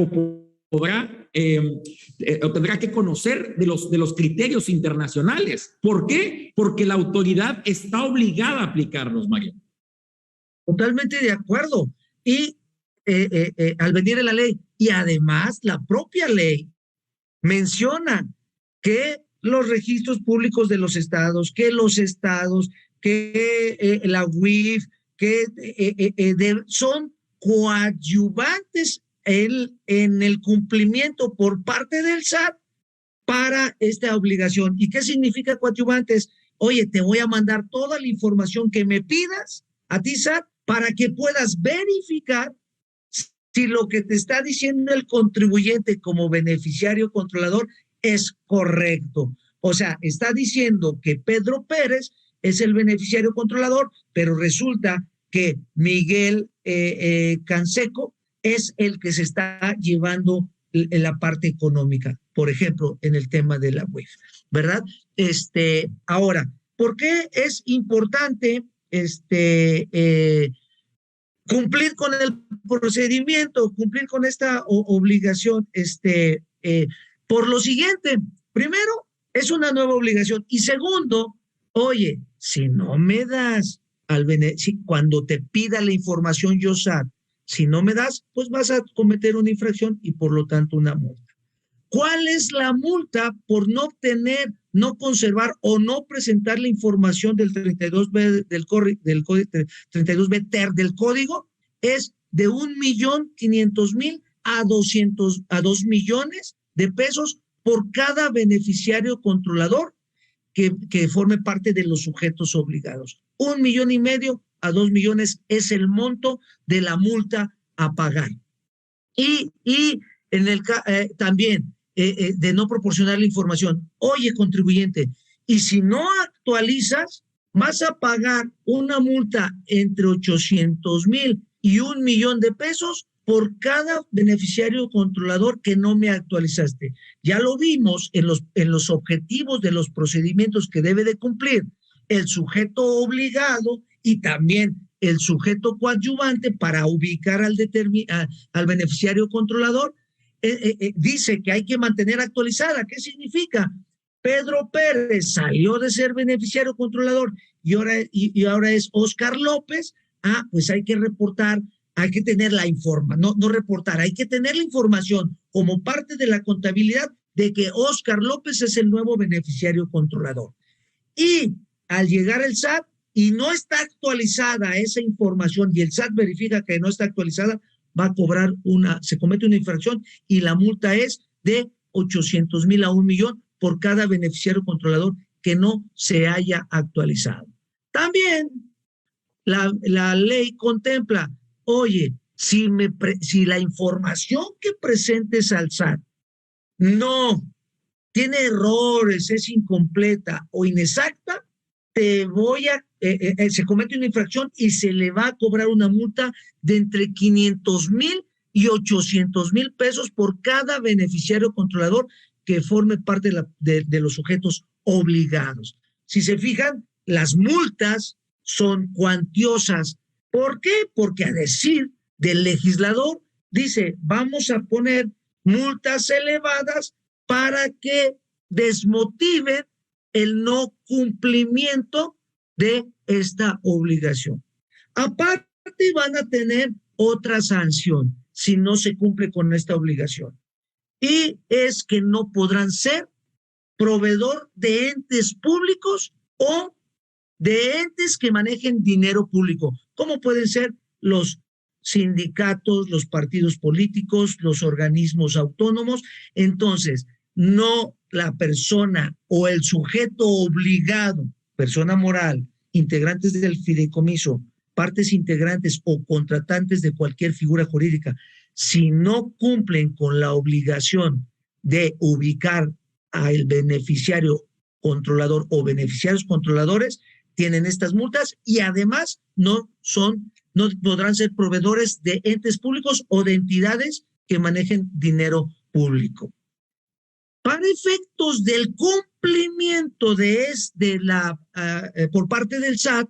que conocer de los criterios internacionales. ¿Por qué? Porque la autoridad está obligada a aplicarlos, Mario. Totalmente de acuerdo. Y al venir en la ley, y además la propia ley menciona que los registros públicos de los estados, que la UIF, son coadyuvantes en el cumplimiento por parte del SAT para esta obligación. ¿Y qué significa coadyuvantes? Oye, te voy a mandar toda la información que me pidas a ti, SAT, para que puedas verificar si lo que te está diciendo el contribuyente como beneficiario controlador es correcto. O sea, está diciendo que Pedro Pérez es el beneficiario controlador, pero resulta que Miguel Canseco es el que se está llevando en la parte económica, por ejemplo, en el tema de la UIF, ¿verdad? Ahora, ¿por qué es importante cumplir con el procedimiento, cumplir con esta obligación? Por lo siguiente, primero, es una nueva obligación, y segundo, oye, si no me das cuando te pida la información YOSAT, si no me das, pues vas a cometer una infracción y por lo tanto una multa. ¿Cuál es la multa por no obtener, no conservar o no presentar la información del 32B del código 32B ter del código? Es de 1.500.000 a 2 millones de pesos por cada beneficiario controlador que forme parte de los sujetos obligados. 1,5 millones a 2 millones es el monto de la multa a pagar. Y en también de no proporcionar la información. Oye, contribuyente, y si no actualizas, vas a pagar una multa entre 800,000 y 1 millón de pesos por cada beneficiario controlador que no me actualizaste. Ya lo vimos en los objetivos de los procedimientos que debe de cumplir el sujeto obligado y también el sujeto coadyuvante para ubicar al beneficiario controlador. Dice que hay que mantener actualizada. ¿Qué significa? Pedro Pérez salió de ser beneficiario controlador y ahora es Oscar López. Pues hay que reportar, hay que tener la información, no reportar, hay que tener la información como parte de la contabilidad de que Oscar López es el nuevo beneficiario controlador. Y al llegar el SAT y no está actualizada esa información y el SAT verifica que no está actualizada, va a cobrar se comete una infracción y la multa es de 800,000 a 1 millón por cada beneficiario controlador que no se haya actualizado. También la ley contempla, oye, si la información que presentes al SAT no tiene errores, es incompleta o inexacta, se comete una infracción y se le va a cobrar una multa de entre 500,000 y 800,000 pesos por cada beneficiario controlador que forme parte de los sujetos obligados. Si se fijan, las multas son cuantiosas. ¿Por qué? Porque a decir del legislador, dice, vamos a poner multas elevadas para que desmotiven el no cumplimiento de esta obligación. Aparte, van a tener otra sanción si no se cumple con esta obligación. y es que no podrán ser proveedor de entes públicos o de entes que manejen dinero público, como pueden ser los sindicatos, los partidos políticos, los organismos autónomos. Entonces, no la persona o el sujeto obligado, persona moral, integrantes del fideicomiso, partes integrantes o contratantes de cualquier figura jurídica, si no cumplen con la obligación de ubicar al beneficiario controlador o beneficiarios controladores, tienen estas multas y además no podrán ser proveedores de entes públicos o de entidades que manejen dinero público. Para efectos del cumplimiento por parte del SAT,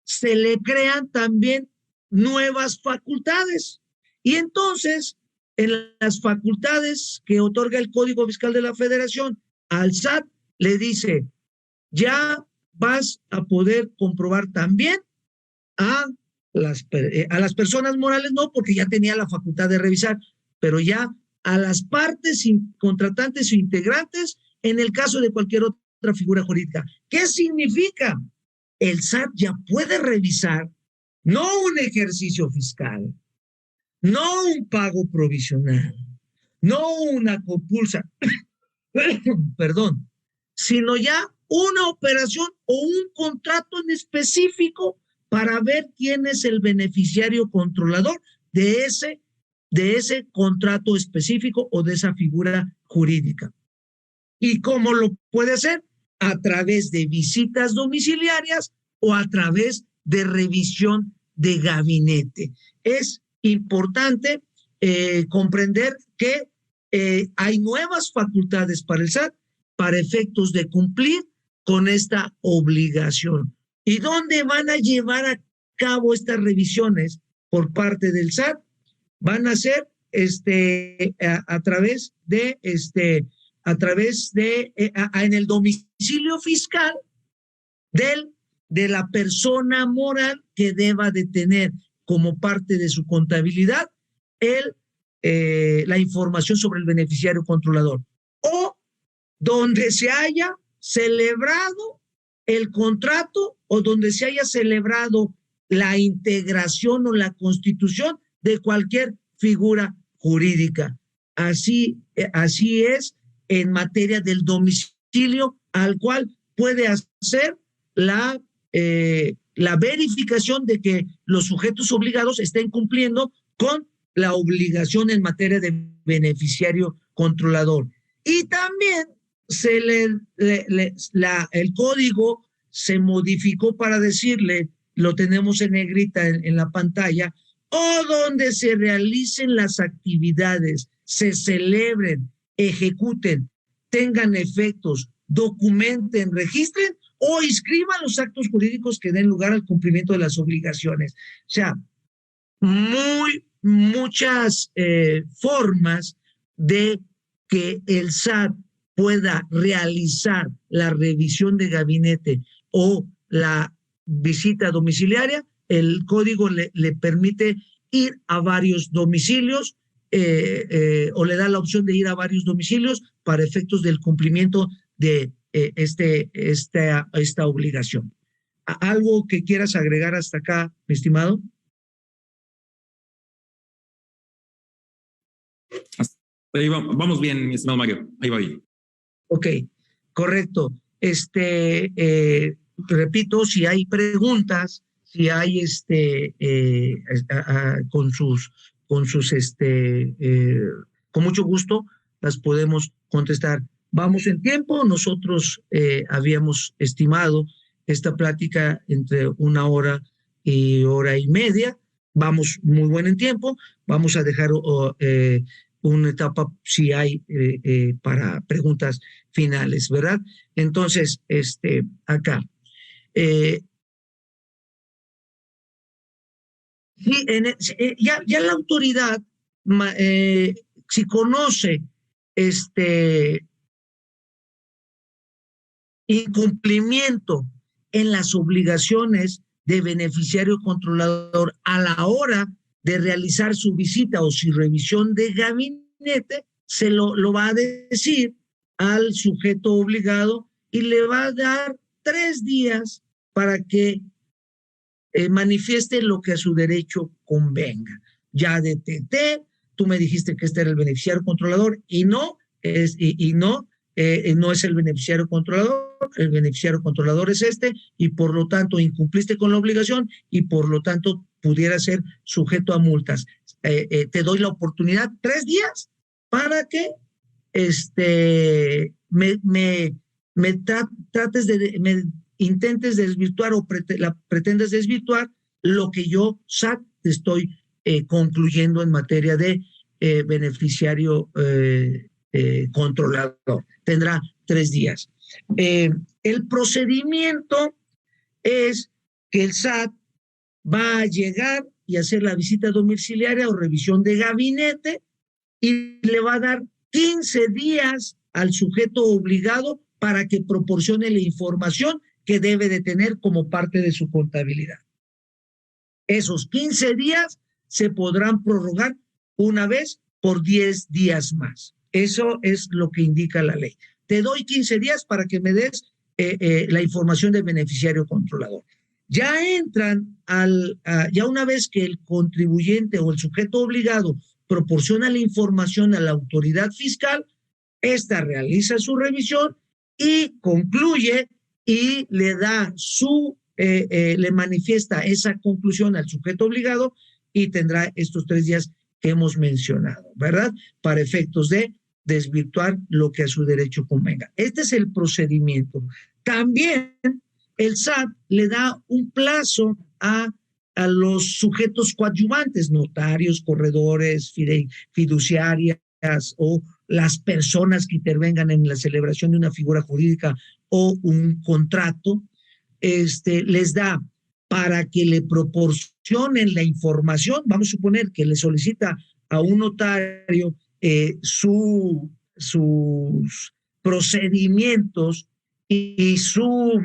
se le crean también nuevas facultades. Y entonces, en las facultades que otorga el Código Fiscal de la Federación, al SAT le dice, ya vas a poder comprobar también a las personas morales, no, porque ya tenía la facultad de revisar, pero ya a las partes contratantes o integrantes en el caso de cualquier otra figura jurídica. ¿Qué significa? El SAT ya puede revisar no un ejercicio fiscal, no un pago provisional, no una compulsa, perdón, sino ya una operación o un contrato en específico para ver quién es el beneficiario controlador de ese contrato específico o de esa figura jurídica. ¿Y cómo lo puede hacer? A través de visitas domiciliarias o a través de revisión de gabinete. Es importante comprender que hay nuevas facultades para el SAT para efectos de cumplir con esta obligación. ¿Y dónde van a llevar a cabo estas revisiones por parte del SAT? Van a ser a través de en el domicilio fiscal de la persona moral que deba de tener como parte de su contabilidad la información sobre el beneficiario controlador, o donde se haya celebrado el contrato o donde se haya celebrado la integración o la constitución de cualquier figura jurídica. Así es en materia del domicilio al cual puede hacer la verificación de que los sujetos obligados estén cumpliendo con la obligación en materia de beneficiario controlador. Y también el código se modificó para decirle, lo tenemos en negrita en la pantalla, o donde se realicen las actividades, se celebren, ejecuten, tengan efectos, documenten, registren o inscriban los actos jurídicos que den lugar al cumplimiento de las obligaciones. O sea, muchas formas de que el SAT pueda realizar la revisión de gabinete o la visita domiciliaria. El código le permite ir a varios domicilios o le da la opción de ir a varios domicilios para efectos del cumplimiento de esta obligación. ¿Algo que quieras agregar hasta acá, mi estimado? Ahí vamos bien, mi estimado Mario. Ahí va bien. Ok, correcto. Repito, si hay preguntas, si hay con mucho gusto las podemos contestar. Vamos en tiempo. Nosotros habíamos estimado esta plática entre 1 hora y 1 hora y media. Vamos muy buen en tiempo. Vamos a dejar una etapa si hay para preguntas finales, ¿verdad? Entonces, acá. Ya la autoridad, si conoce incumplimiento en las obligaciones de beneficiario controlador a la hora de realizar su visita o su revisión de gabinete, se lo va a decir al sujeto obligado y le va a dar 3 días para que manifieste lo que a su derecho convenga. Ya detecté, tú me dijiste que este era el beneficiario controlador y no es el beneficiario controlador es este, y por lo tanto incumpliste con la obligación y por lo tanto pudiera ser sujeto a multas. Te doy la oportunidad 3 días para que me intentes desvirtuar o pretendas desvirtuar lo que yo, SAT, te estoy concluyendo en materia de beneficiario controlador. Tendrá 3 días. El procedimiento es que el SAT va a llegar y hacer la visita domiciliaria o revisión de gabinete y le va a dar 15 días al sujeto obligado para que proporcione la información que debe de tener como parte de su contabilidad. Esos 15 días se podrán prorrogar una vez por 10 días más. Eso es lo que indica la ley. Te doy 15 días para que me des la información del beneficiario controlador. Ya entran ya una vez que el contribuyente o el sujeto obligado proporciona la información a la autoridad fiscal, esta realiza su revisión y concluye y le da le manifiesta esa conclusión al sujeto obligado y tendrá estos 3 días que hemos mencionado, ¿verdad? Para efectos de desvirtuar lo que a su derecho convenga. Este es el procedimiento. También el SAT le da un plazo a los sujetos coadyuvantes, notarios, corredores, fiduciarias o las personas que intervengan en la celebración de una figura jurídica o un contrato, les da para que le proporcionen la información. Vamos a suponer que le solicita a un notario sus procedimientos y su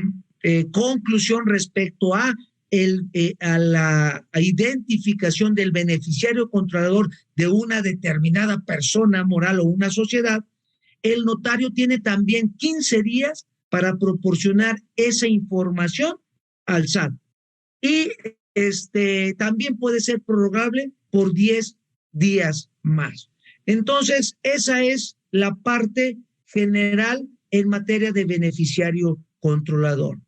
conclusión respecto a la identificación del beneficiario controlador de una determinada persona moral o una sociedad. El notario tiene también 15 días para proporcionar esa información al SAT. Y también puede ser prorrogable por 10 días más. Entonces, esa es la parte general en materia de beneficiario controlador.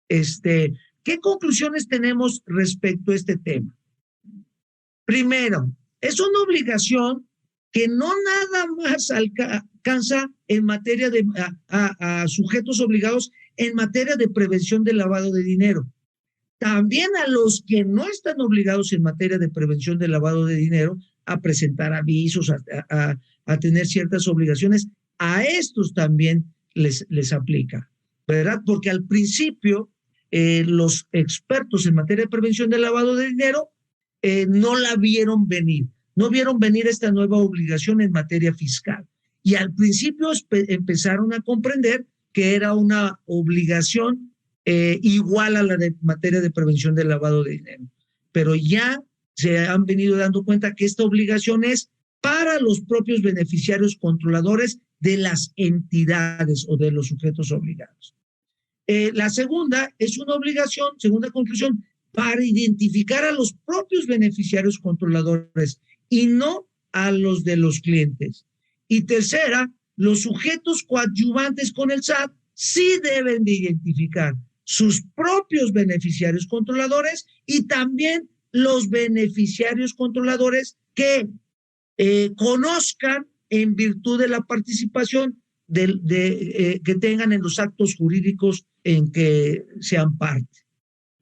¿Qué conclusiones tenemos respecto a este tema? Primero, es una obligación que no nada más alcanza en materia de a sujetos obligados en materia de prevención del lavado de dinero. También a los que no están obligados en materia de prevención del lavado de dinero a presentar avisos, a tener ciertas obligaciones, a estos también les aplica, ¿verdad? Porque al principio los expertos en materia de prevención del lavado de dinero no la vieron venir, no vieron venir esta nueva obligación en materia fiscal. Y al principio empezaron a comprender que era una obligación igual a la de materia de prevención del lavado de dinero. Pero ya se han venido dando cuenta que esta obligación es para los propios beneficiarios controladores de las entidades o de los sujetos obligados. La segunda es una obligación, segunda conclusión, para identificar a los propios beneficiarios controladores y no a los de los clientes. Y tercera, los sujetos coadyuvantes con el SAT sí deben de identificar sus propios beneficiarios controladores y también los beneficiarios controladores que conozcan en virtud de la participación que tengan en los actos jurídicos en que sean parte.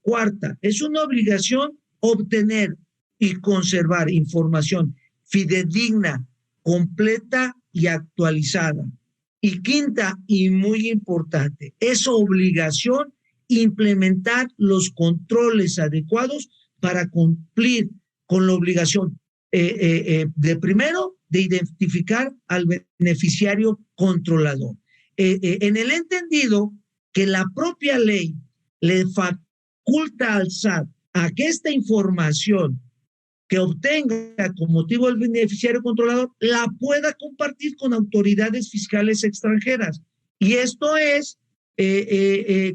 Cuarta, es una obligación obtener y conservar información fidedigna, completa y actualizada. Y quinta, y muy importante, es obligación implementar los controles adecuados para cumplir con la obligación de primero, de identificar al beneficiario controlador. En el entendido que la propia ley le faculta al SAT a que esta información que obtenga con motivo del beneficiario controlador la pueda compartir con autoridades fiscales extranjeras. Y esto es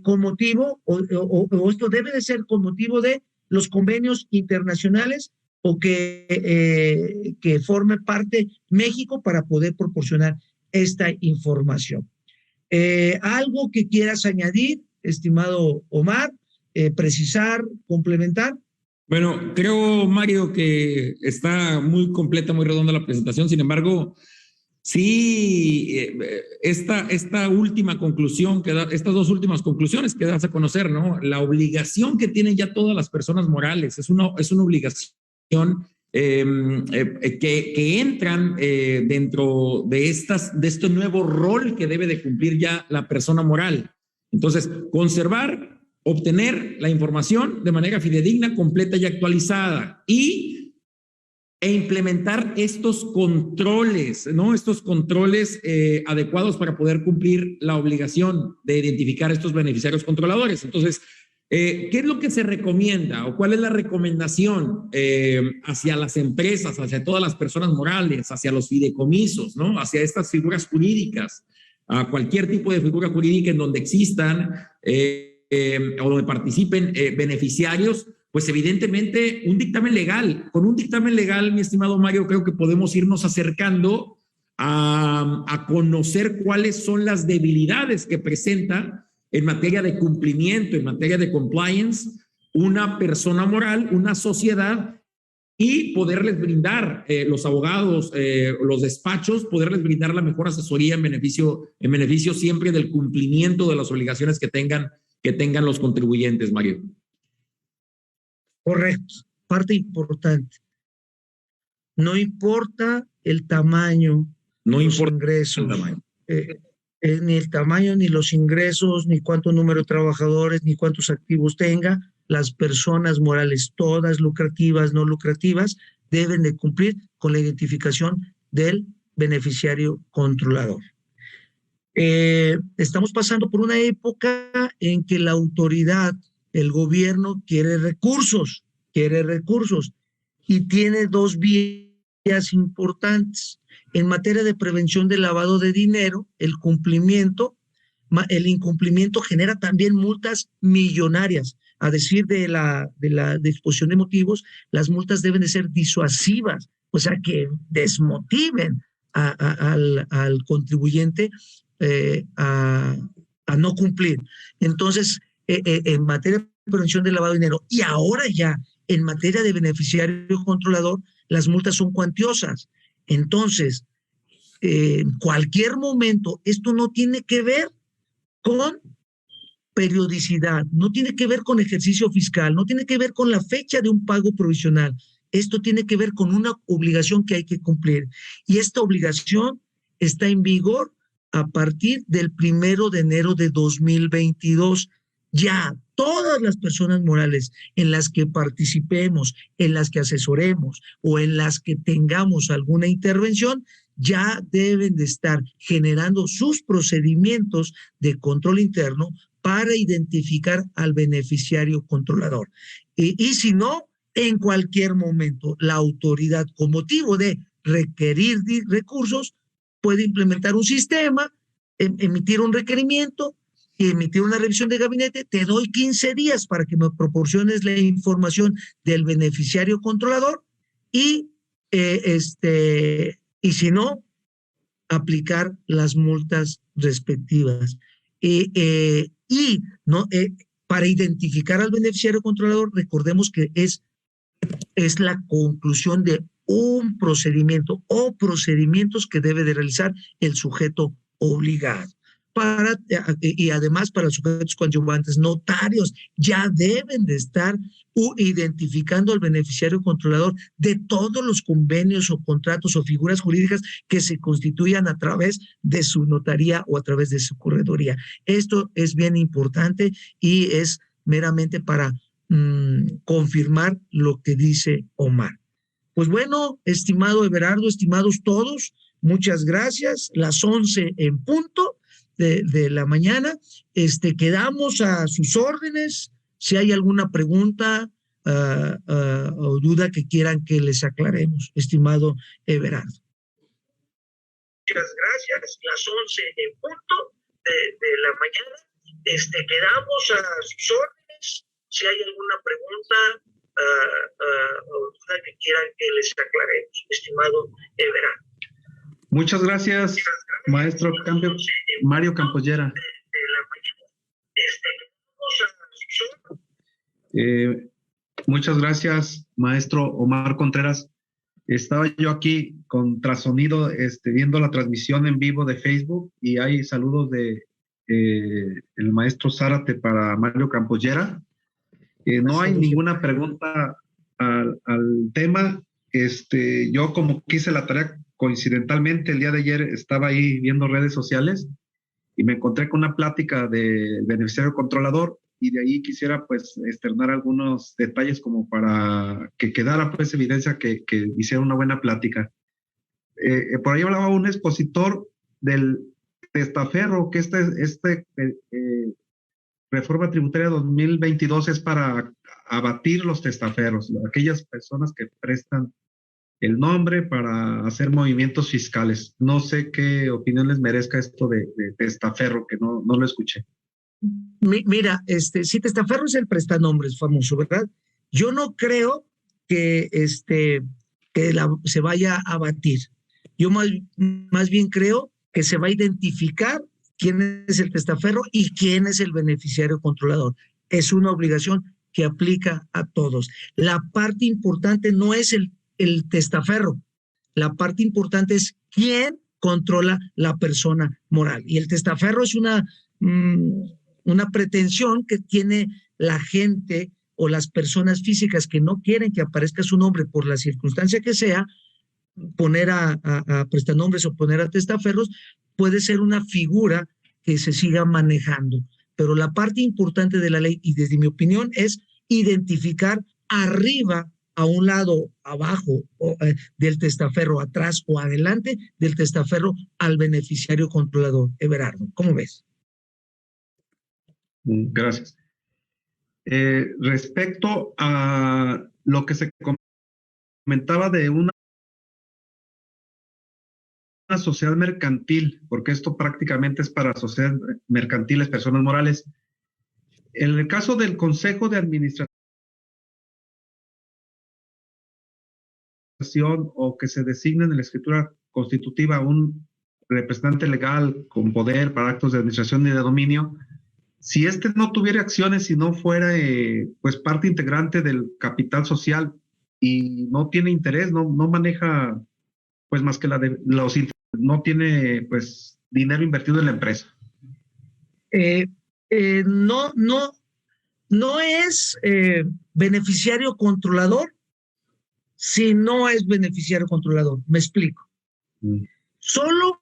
con motivo, o esto debe de ser con motivo de los convenios internacionales o que forme parte México para poder proporcionar esta información. ¿Algo que quieras añadir, estimado Omar, precisar, complementar? Bueno, creo, Mario, que está muy completa, muy redonda la presentación. Sin embargo, sí, esta última conclusión, estas dos últimas conclusiones que das a conocer, ¿no? La obligación que tienen ya todas las personas morales es una obligación que entran dentro de este nuevo rol que debe de cumplir ya la persona moral. Entonces, conservar, obtener la información de manera fidedigna, completa y actualizada e implementar estos controles, ¿no? Estos controles adecuados para poder cumplir la obligación de identificar a estos beneficiarios controladores. Entonces, ¿qué es lo que se recomienda o cuál es la recomendación hacia las empresas, hacia todas las personas morales, hacia los fideicomisos, ¿no? Hacia estas figuras jurídicas, a cualquier tipo de figura jurídica en donde existan o donde participen beneficiarios? Pues evidentemente un dictamen legal. Con un dictamen legal, mi estimado Mario, creo que podemos irnos acercando a conocer cuáles son las debilidades que presenta en materia de cumplimiento, en materia de compliance, una persona moral, una sociedad, y poderles brindar los abogados, los despachos, poderles brindar la mejor asesoría en beneficio siempre del cumplimiento de las obligaciones que tengan los contribuyentes, Mario. Correcto, parte importante. No importa el tamaño, no los importa ingresos, el tamaño. Ni el tamaño, ni los ingresos, ni cuánto número de trabajadores, ni cuántos activos tenga, las personas morales, todas lucrativas, no lucrativas, deben de cumplir con la identificación del beneficiario controlador. Estamos pasando por una época en que la autoridad, el gobierno quiere recursos y tiene dos vías importantes. En materia de prevención del lavado de dinero, el incumplimiento genera también multas millonarias. A decir de la exposición de motivos, las multas deben de ser disuasivas, o sea, que desmotiven al contribuyente a no cumplir. Entonces, en materia de prevención del lavado de dinero y ahora ya en materia de beneficiario controlador, las multas son cuantiosas. Entonces, en cualquier momento, esto no tiene que ver con periodicidad, no tiene que ver con ejercicio fiscal, no tiene que ver con la fecha de un pago provisional. Esto tiene que ver con una obligación que hay que cumplir. Y esta obligación está en vigor a partir del 1 de enero de 2022. Ya todas las personas morales en las que participemos, en las que asesoremos o en las que tengamos alguna intervención, ya deben de estar generando sus procedimientos de control interno para identificar al beneficiario controlador. Y si no, en cualquier momento, la autoridad, con motivo de requerir recursos, puede implementar un sistema, emitir un requerimiento y emitir una revisión de gabinete. Te doy 15 días para que me proporciones la información del beneficiario controlador y si no, aplicar las multas respectivas. Para identificar al beneficiario controlador, recordemos que es la conclusión de un procedimiento o procedimientos que debe de realizar el sujeto obligado. Y además para los sujetos coadyuvantes, notarios, ya deben de estar identificando al beneficiario controlador de todos los convenios o contratos o figuras jurídicas que se constituyan a través de su notaría o a través de su correduría. Esto es bien importante y es meramente para confirmar lo que dice Omar. Pues bueno, estimado Everardo, estimados todos, muchas gracias. Las 11 en punto de la mañana. Quedamos a sus órdenes. Si hay alguna pregunta, o duda que quieran que les aclaremos, estimado Everardo. Muchas gracias. Las 11 en punto de la mañana. Quedamos a sus órdenes. Si hay alguna pregunta o duda que quieran que les aclaremos, estimado Everardo. Muchas gracias, maestro Mario Campoyera. Muchas gracias, maestro Omar Contreras. Estaba yo aquí con Trasonido, viendo la transmisión en vivo de Facebook, y hay saludos de el maestro Zárate para Mario Campoyera. No hay ninguna pregunta al tema. Yo, como quise la tarea coincidentalmente, el día de ayer estaba ahí viendo redes sociales y me encontré con una plática de beneficiario controlador, y de ahí quisiera pues externar algunos detalles como para que quedara pues evidencia que hiciera una buena plática. Por ahí hablaba un expositor del testaferro, que reforma tributaria 2022 es para abatir los testaferros, aquellas personas que prestan el nombre para hacer movimientos fiscales. No sé qué opinión les merezca esto de testaferro, que no lo escuché. Mira, si testaferro es el prestanombres famoso, ¿verdad? Yo no creo que, se vaya a abatir. Yo más bien creo que se va a identificar quién es el testaferro y quién es el beneficiario controlador. Es una obligación que aplica a todos. La parte importante no es el testaferro. La parte importante es quién controla la persona moral. Y el testaferro es una pretensión que tiene la gente o las personas físicas que no quieren que aparezca su nombre por la circunstancia que sea. Poner a prestanombres o poner a testaferros puede ser una figura que se siga manejando. Pero la parte importante de la ley, y desde mi opinión, es identificar arriba, a un lado, abajo del testaferro, atrás o adelante del testaferro, al beneficiario controlador. Everardo, ¿cómo ves? Gracias. Respecto a lo que se comentaba de una sociedad mercantil, porque esto prácticamente es para sociedades mercantiles, personas morales. En el caso del Consejo de Administración o que se designe en la escritura constitutiva un representante legal con poder para actos de administración y de dominio, si no tuviera acciones y no fuera pues parte integrante del capital social y no tiene interés, no maneja pues más que no tiene pues dinero invertido en la empresa. No es beneficiario controlador si no es beneficiario controlador. Me explico. Solo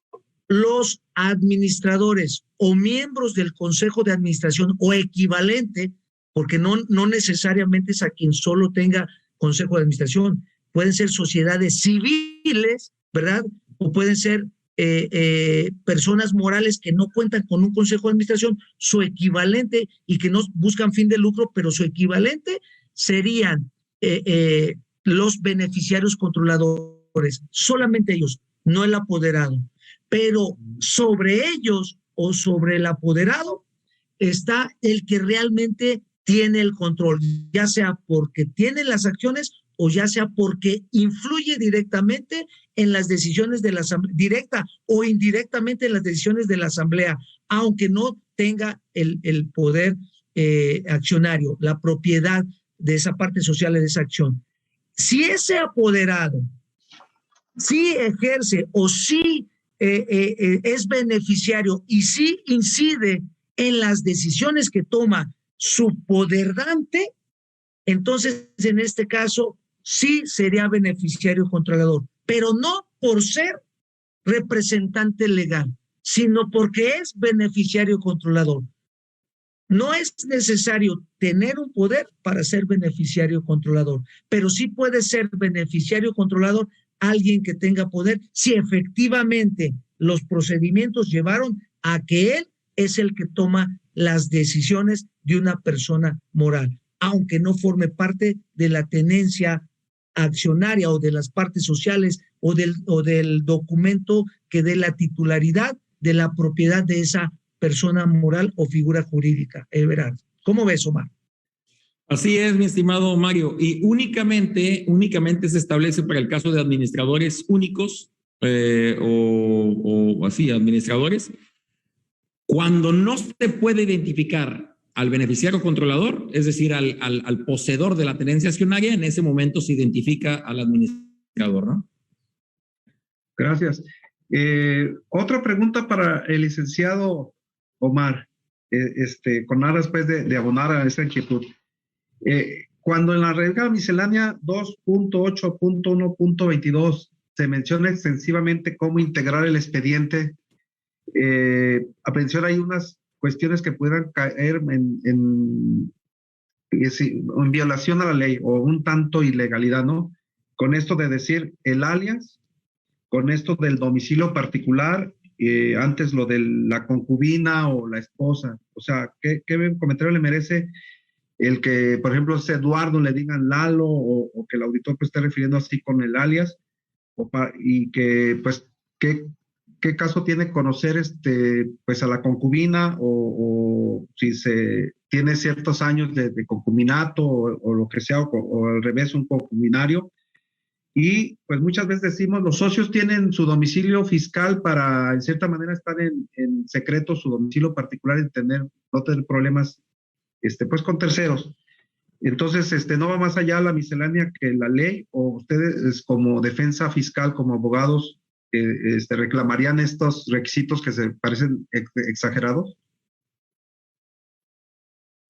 los administradores o miembros del Consejo de Administración o equivalente, porque no necesariamente es a quien solo tenga Consejo de Administración, pueden ser sociedades civiles, ¿verdad? O pueden ser personas morales que no cuentan con un Consejo de Administración, su equivalente, y que no buscan fin de lucro, pero su equivalente serían los beneficiarios controladores, solamente ellos, no el apoderado. Pero sobre ellos o sobre el apoderado está el que realmente tiene el control, ya sea porque tiene las acciones o ya sea porque influye directamente en las decisiones de la asamblea, directa o indirectamente en las decisiones de la asamblea, aunque no tenga el poder accionario, la propiedad de esa parte social de esa acción. Si ese apoderado sí ejerce o sí es beneficiario y sí incide en las decisiones que toma su poderdante, entonces en este caso sí sería beneficiario controlador, pero no por ser representante legal, sino porque es beneficiario controlador. No es necesario tener un poder para ser beneficiario controlador, pero sí puede ser beneficiario controlador alguien que tenga poder si efectivamente los procedimientos llevaron a que él es el que toma las decisiones de una persona moral. aunque no forme parte de la tenencia accionaria o de las partes sociales o del documento que dé la titularidad de la propiedad de esa persona moral o figura jurídica. Everardo, ¿cómo ves, Omar? Así es, mi estimado Mario, y únicamente se establece para el caso de administradores únicos o así, administradores, cuando no se puede identificar al beneficiario controlador, es decir, al poseedor de la tenencia accionaria, en ese momento se identifica al administrador, ¿no? Gracias. Otra pregunta para el licenciado Omar, con aras pues de abonar a esa inquietud. Cuando en la regla miscelánea 2.8.1.22 se menciona extensivamente cómo integrar el expediente, aprehensión hay unas cuestiones que puedan caer en violación a la ley o un tanto ilegalidad, ¿no? Con esto de decir el alias, con esto del domicilio particular, antes lo de la concubina o la esposa. O sea, ¿qué comentario le merece el que, por ejemplo, a Eduardo le digan Lalo o que el auditor pues esté refiriendo así con el alias? Y que, pues, ¿qué caso tiene conocer pues a la concubina o si se tiene ciertos años de concubinato o lo que sea, o al revés, un concubinario? Y pues muchas veces decimos, los socios tienen su domicilio fiscal para, en cierta manera, estar en secreto su domicilio particular y no tener problemas pues con terceros. Entonces, no va más allá la miscelánea que la ley, o ustedes como defensa fiscal, como abogados, reclamarían estos requisitos que se parecen exagerados.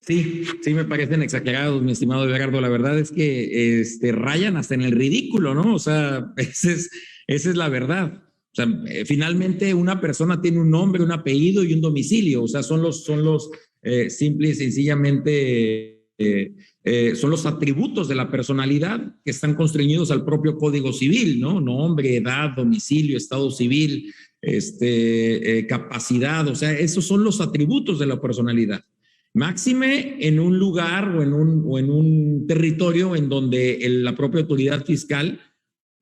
Sí, me parecen exagerados, mi estimado Everardo. La verdad es que rayan hasta en el ridículo, ¿no? O sea, esa es la verdad. O sea, finalmente una persona tiene un nombre, un apellido y un domicilio. O sea, son los simple y sencillamente son los atributos de la personalidad que están constreñidos al propio Código Civil, ¿no? Nombre, edad, domicilio, estado civil, capacidad. O sea, esos son los atributos de la personalidad. Máxime en un lugar o en un territorio en donde la propia autoridad fiscal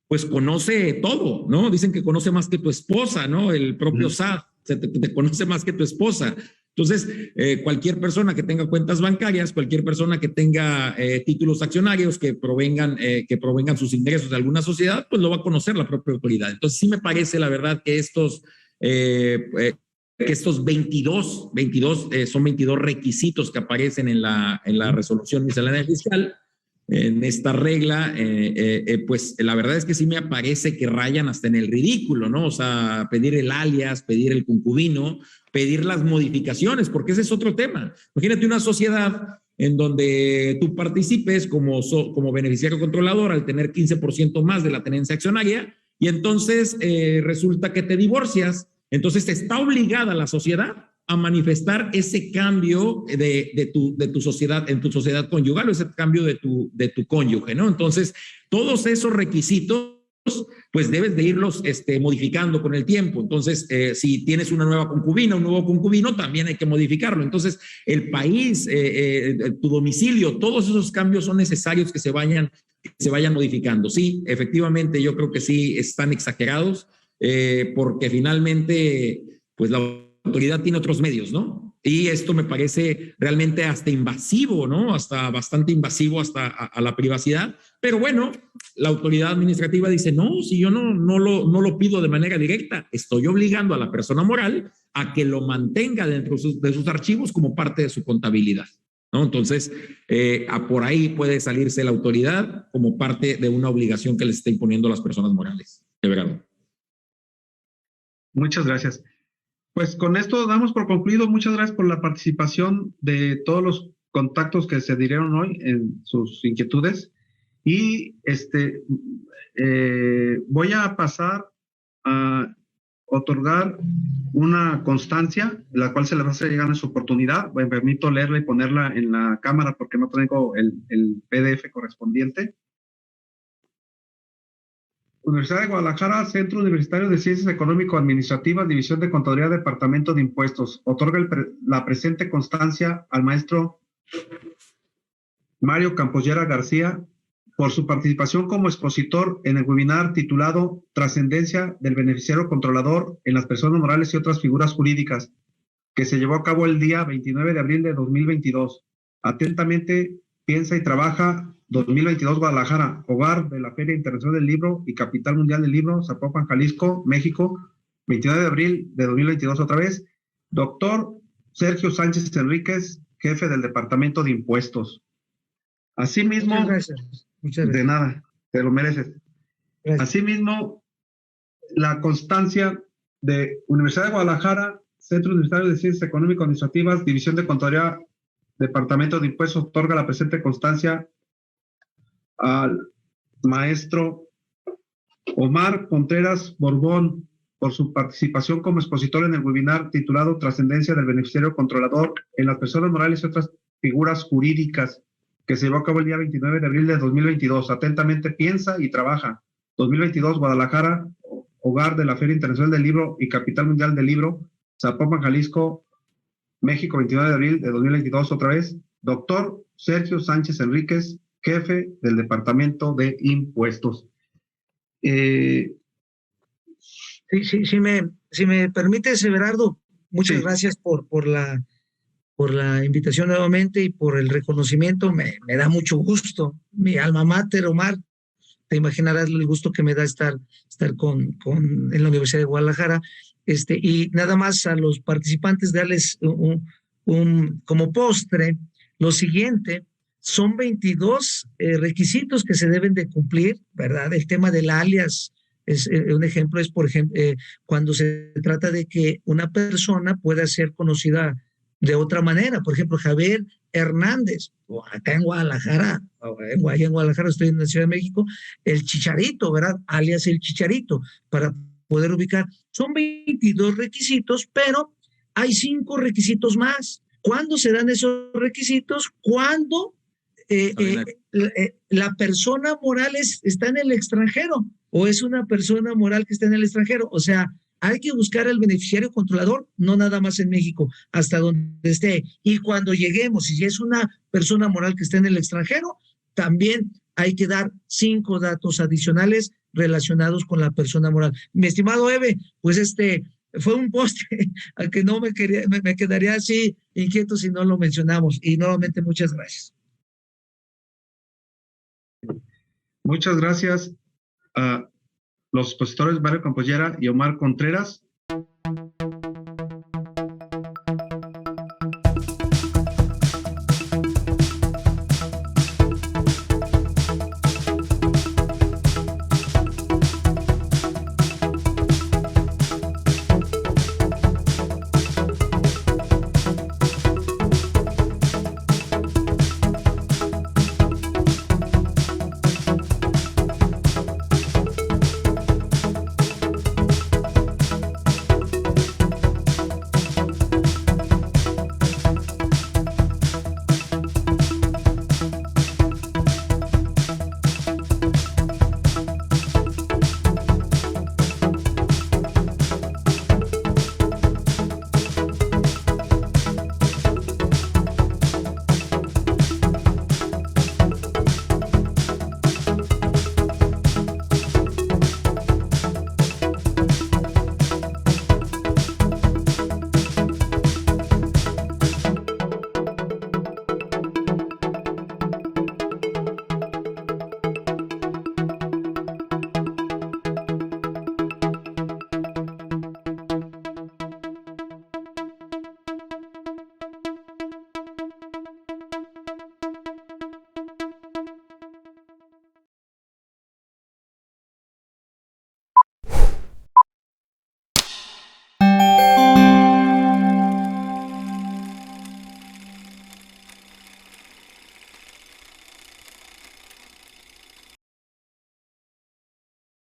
pues conoce todo, ¿no? Dicen que conoce más que tu esposa, ¿no? El propio SAT te conoce más que tu esposa. Entonces, cualquier persona que tenga cuentas bancarias, cualquier persona que tenga títulos accionarios que provengan sus ingresos de alguna sociedad, pues lo va a conocer la propia autoridad. Entonces, sí me parece, la verdad, que estos 22 son 22 requisitos que aparecen en la resolución miscelánea fiscal, en esta regla, pues la verdad es que sí me parece que rayan hasta en el ridículo, ¿no? O sea, pedir el alias, pedir el concubino, pedir las modificaciones, porque ese es otro tema. Imagínate una sociedad en donde tú participes como beneficiario controlador al tener 15% más de la tenencia accionaria y entonces resulta que te divorcias. Entonces está obligada la sociedad a manifestar ese cambio de tu sociedad, en tu sociedad conyugal, o ese cambio de tu cónyuge, ¿no? Entonces, todos esos requisitos, pues debes de irlos modificando con el tiempo. Entonces, si tienes una nueva concubina, un nuevo concubino, también hay que modificarlo. Entonces, el país, tu domicilio, todos esos cambios son necesarios que se vayan modificando. Sí, efectivamente, yo creo que sí están exagerados, porque finalmente, pues la autoridad tiene otros medios, ¿no? Y esto me parece realmente hasta invasivo, ¿no? Hasta bastante invasivo a la privacidad. Pero bueno, la autoridad administrativa dice, no, si yo no lo pido de manera directa, estoy obligando a la persona moral a que lo mantenga dentro de sus archivos como parte de su contabilidad, ¿no? Entonces, por ahí puede salirse la autoridad como parte de una obligación que les está imponiendo a las personas morales. De verdad. Muchas gracias. Pues con esto damos por concluido. Muchas gracias por la participación de todos los contactos que se dieron hoy en sus inquietudes. Y voy a pasar a otorgar una constancia, la cual se le va a hacer llegar en su oportunidad. Me permito leerla y ponerla en la cámara porque no tengo el PDF correspondiente. Universidad de Guadalajara, Centro Universitario de Ciencias Económico-Administrativas, División de Contaduría, Departamento de Impuestos. Otorga la presente constancia al maestro Mario Campollera García, por su participación como expositor en el webinar titulado Trascendencia del beneficiario controlador en las personas morales y otras figuras jurídicas, que se llevó a cabo el día 29 de abril de 2022. Atentamente, piensa y trabaja 2022 Guadalajara, hogar de la Feria Internacional del Libro y capital mundial del libro, Zapopan, Jalisco, México, 29 de abril de 2022 otra vez. Doctor Sergio Sánchez Enríquez, jefe del Departamento de Impuestos. Asimismo, Muchas gracias. Muchas de gracias. nada, te lo mereces. Gracias. Asimismo, la constancia de Universidad de Guadalajara, Centro Universitario de Ciencias Económico-Administrativas, División de Contaduría, Departamento de Impuestos, otorga la presente constancia al maestro Omar Contreras Borbón por su participación como expositor en el webinar titulado Trascendencia del beneficiario controlador en las personas morales y otras figuras jurídicas, que se llevó a cabo el día 29 de abril de 2022. Atentamente, piensa y trabaja. 2022, Guadalajara, hogar de la Feria Internacional del Libro y capital mundial del libro, Zapopan, Jalisco, México, 29 de abril de 2022 otra vez. Doctor Sergio Sánchez Enríquez, jefe del Departamento de Impuestos. Si me permites, Everardo, muchas Sí. gracias por la invitación nuevamente y por el reconocimiento. Me da mucho gusto. Mi alma mater, Omar, te imaginarás el gusto que me da estar en la Universidad de Guadalajara. Y nada más a los participantes darles como postre lo siguiente. Son 22 requisitos que se deben de cumplir, ¿verdad? El tema del alias es un ejemplo, es por ejemplo, cuando se trata de que una persona pueda ser conocida de otra manera. Por ejemplo, Javier Hernández, o acá en Guadalajara, allá en Guadalajara, estoy en la Ciudad de México, el Chicharito, ¿verdad? Alias el Chicharito, para poder ubicar. Son 22 requisitos, pero hay 5 requisitos más. ¿Cuándo se dan esos requisitos? Cuando la persona moral está en el extranjero o es una persona moral que está en el extranjero. O sea, hay que buscar al beneficiario controlador, no nada más en México, hasta donde esté. Y cuando lleguemos, si es una persona moral que está en el extranjero, también hay que dar 5 datos adicionales relacionados con la persona moral. Mi estimado Eve, pues fue un postre al que no me quedaría así inquieto si no lo mencionamos. Y nuevamente, muchas gracias. Muchas gracias a los expositores Mario Campollera y Omar Contreras.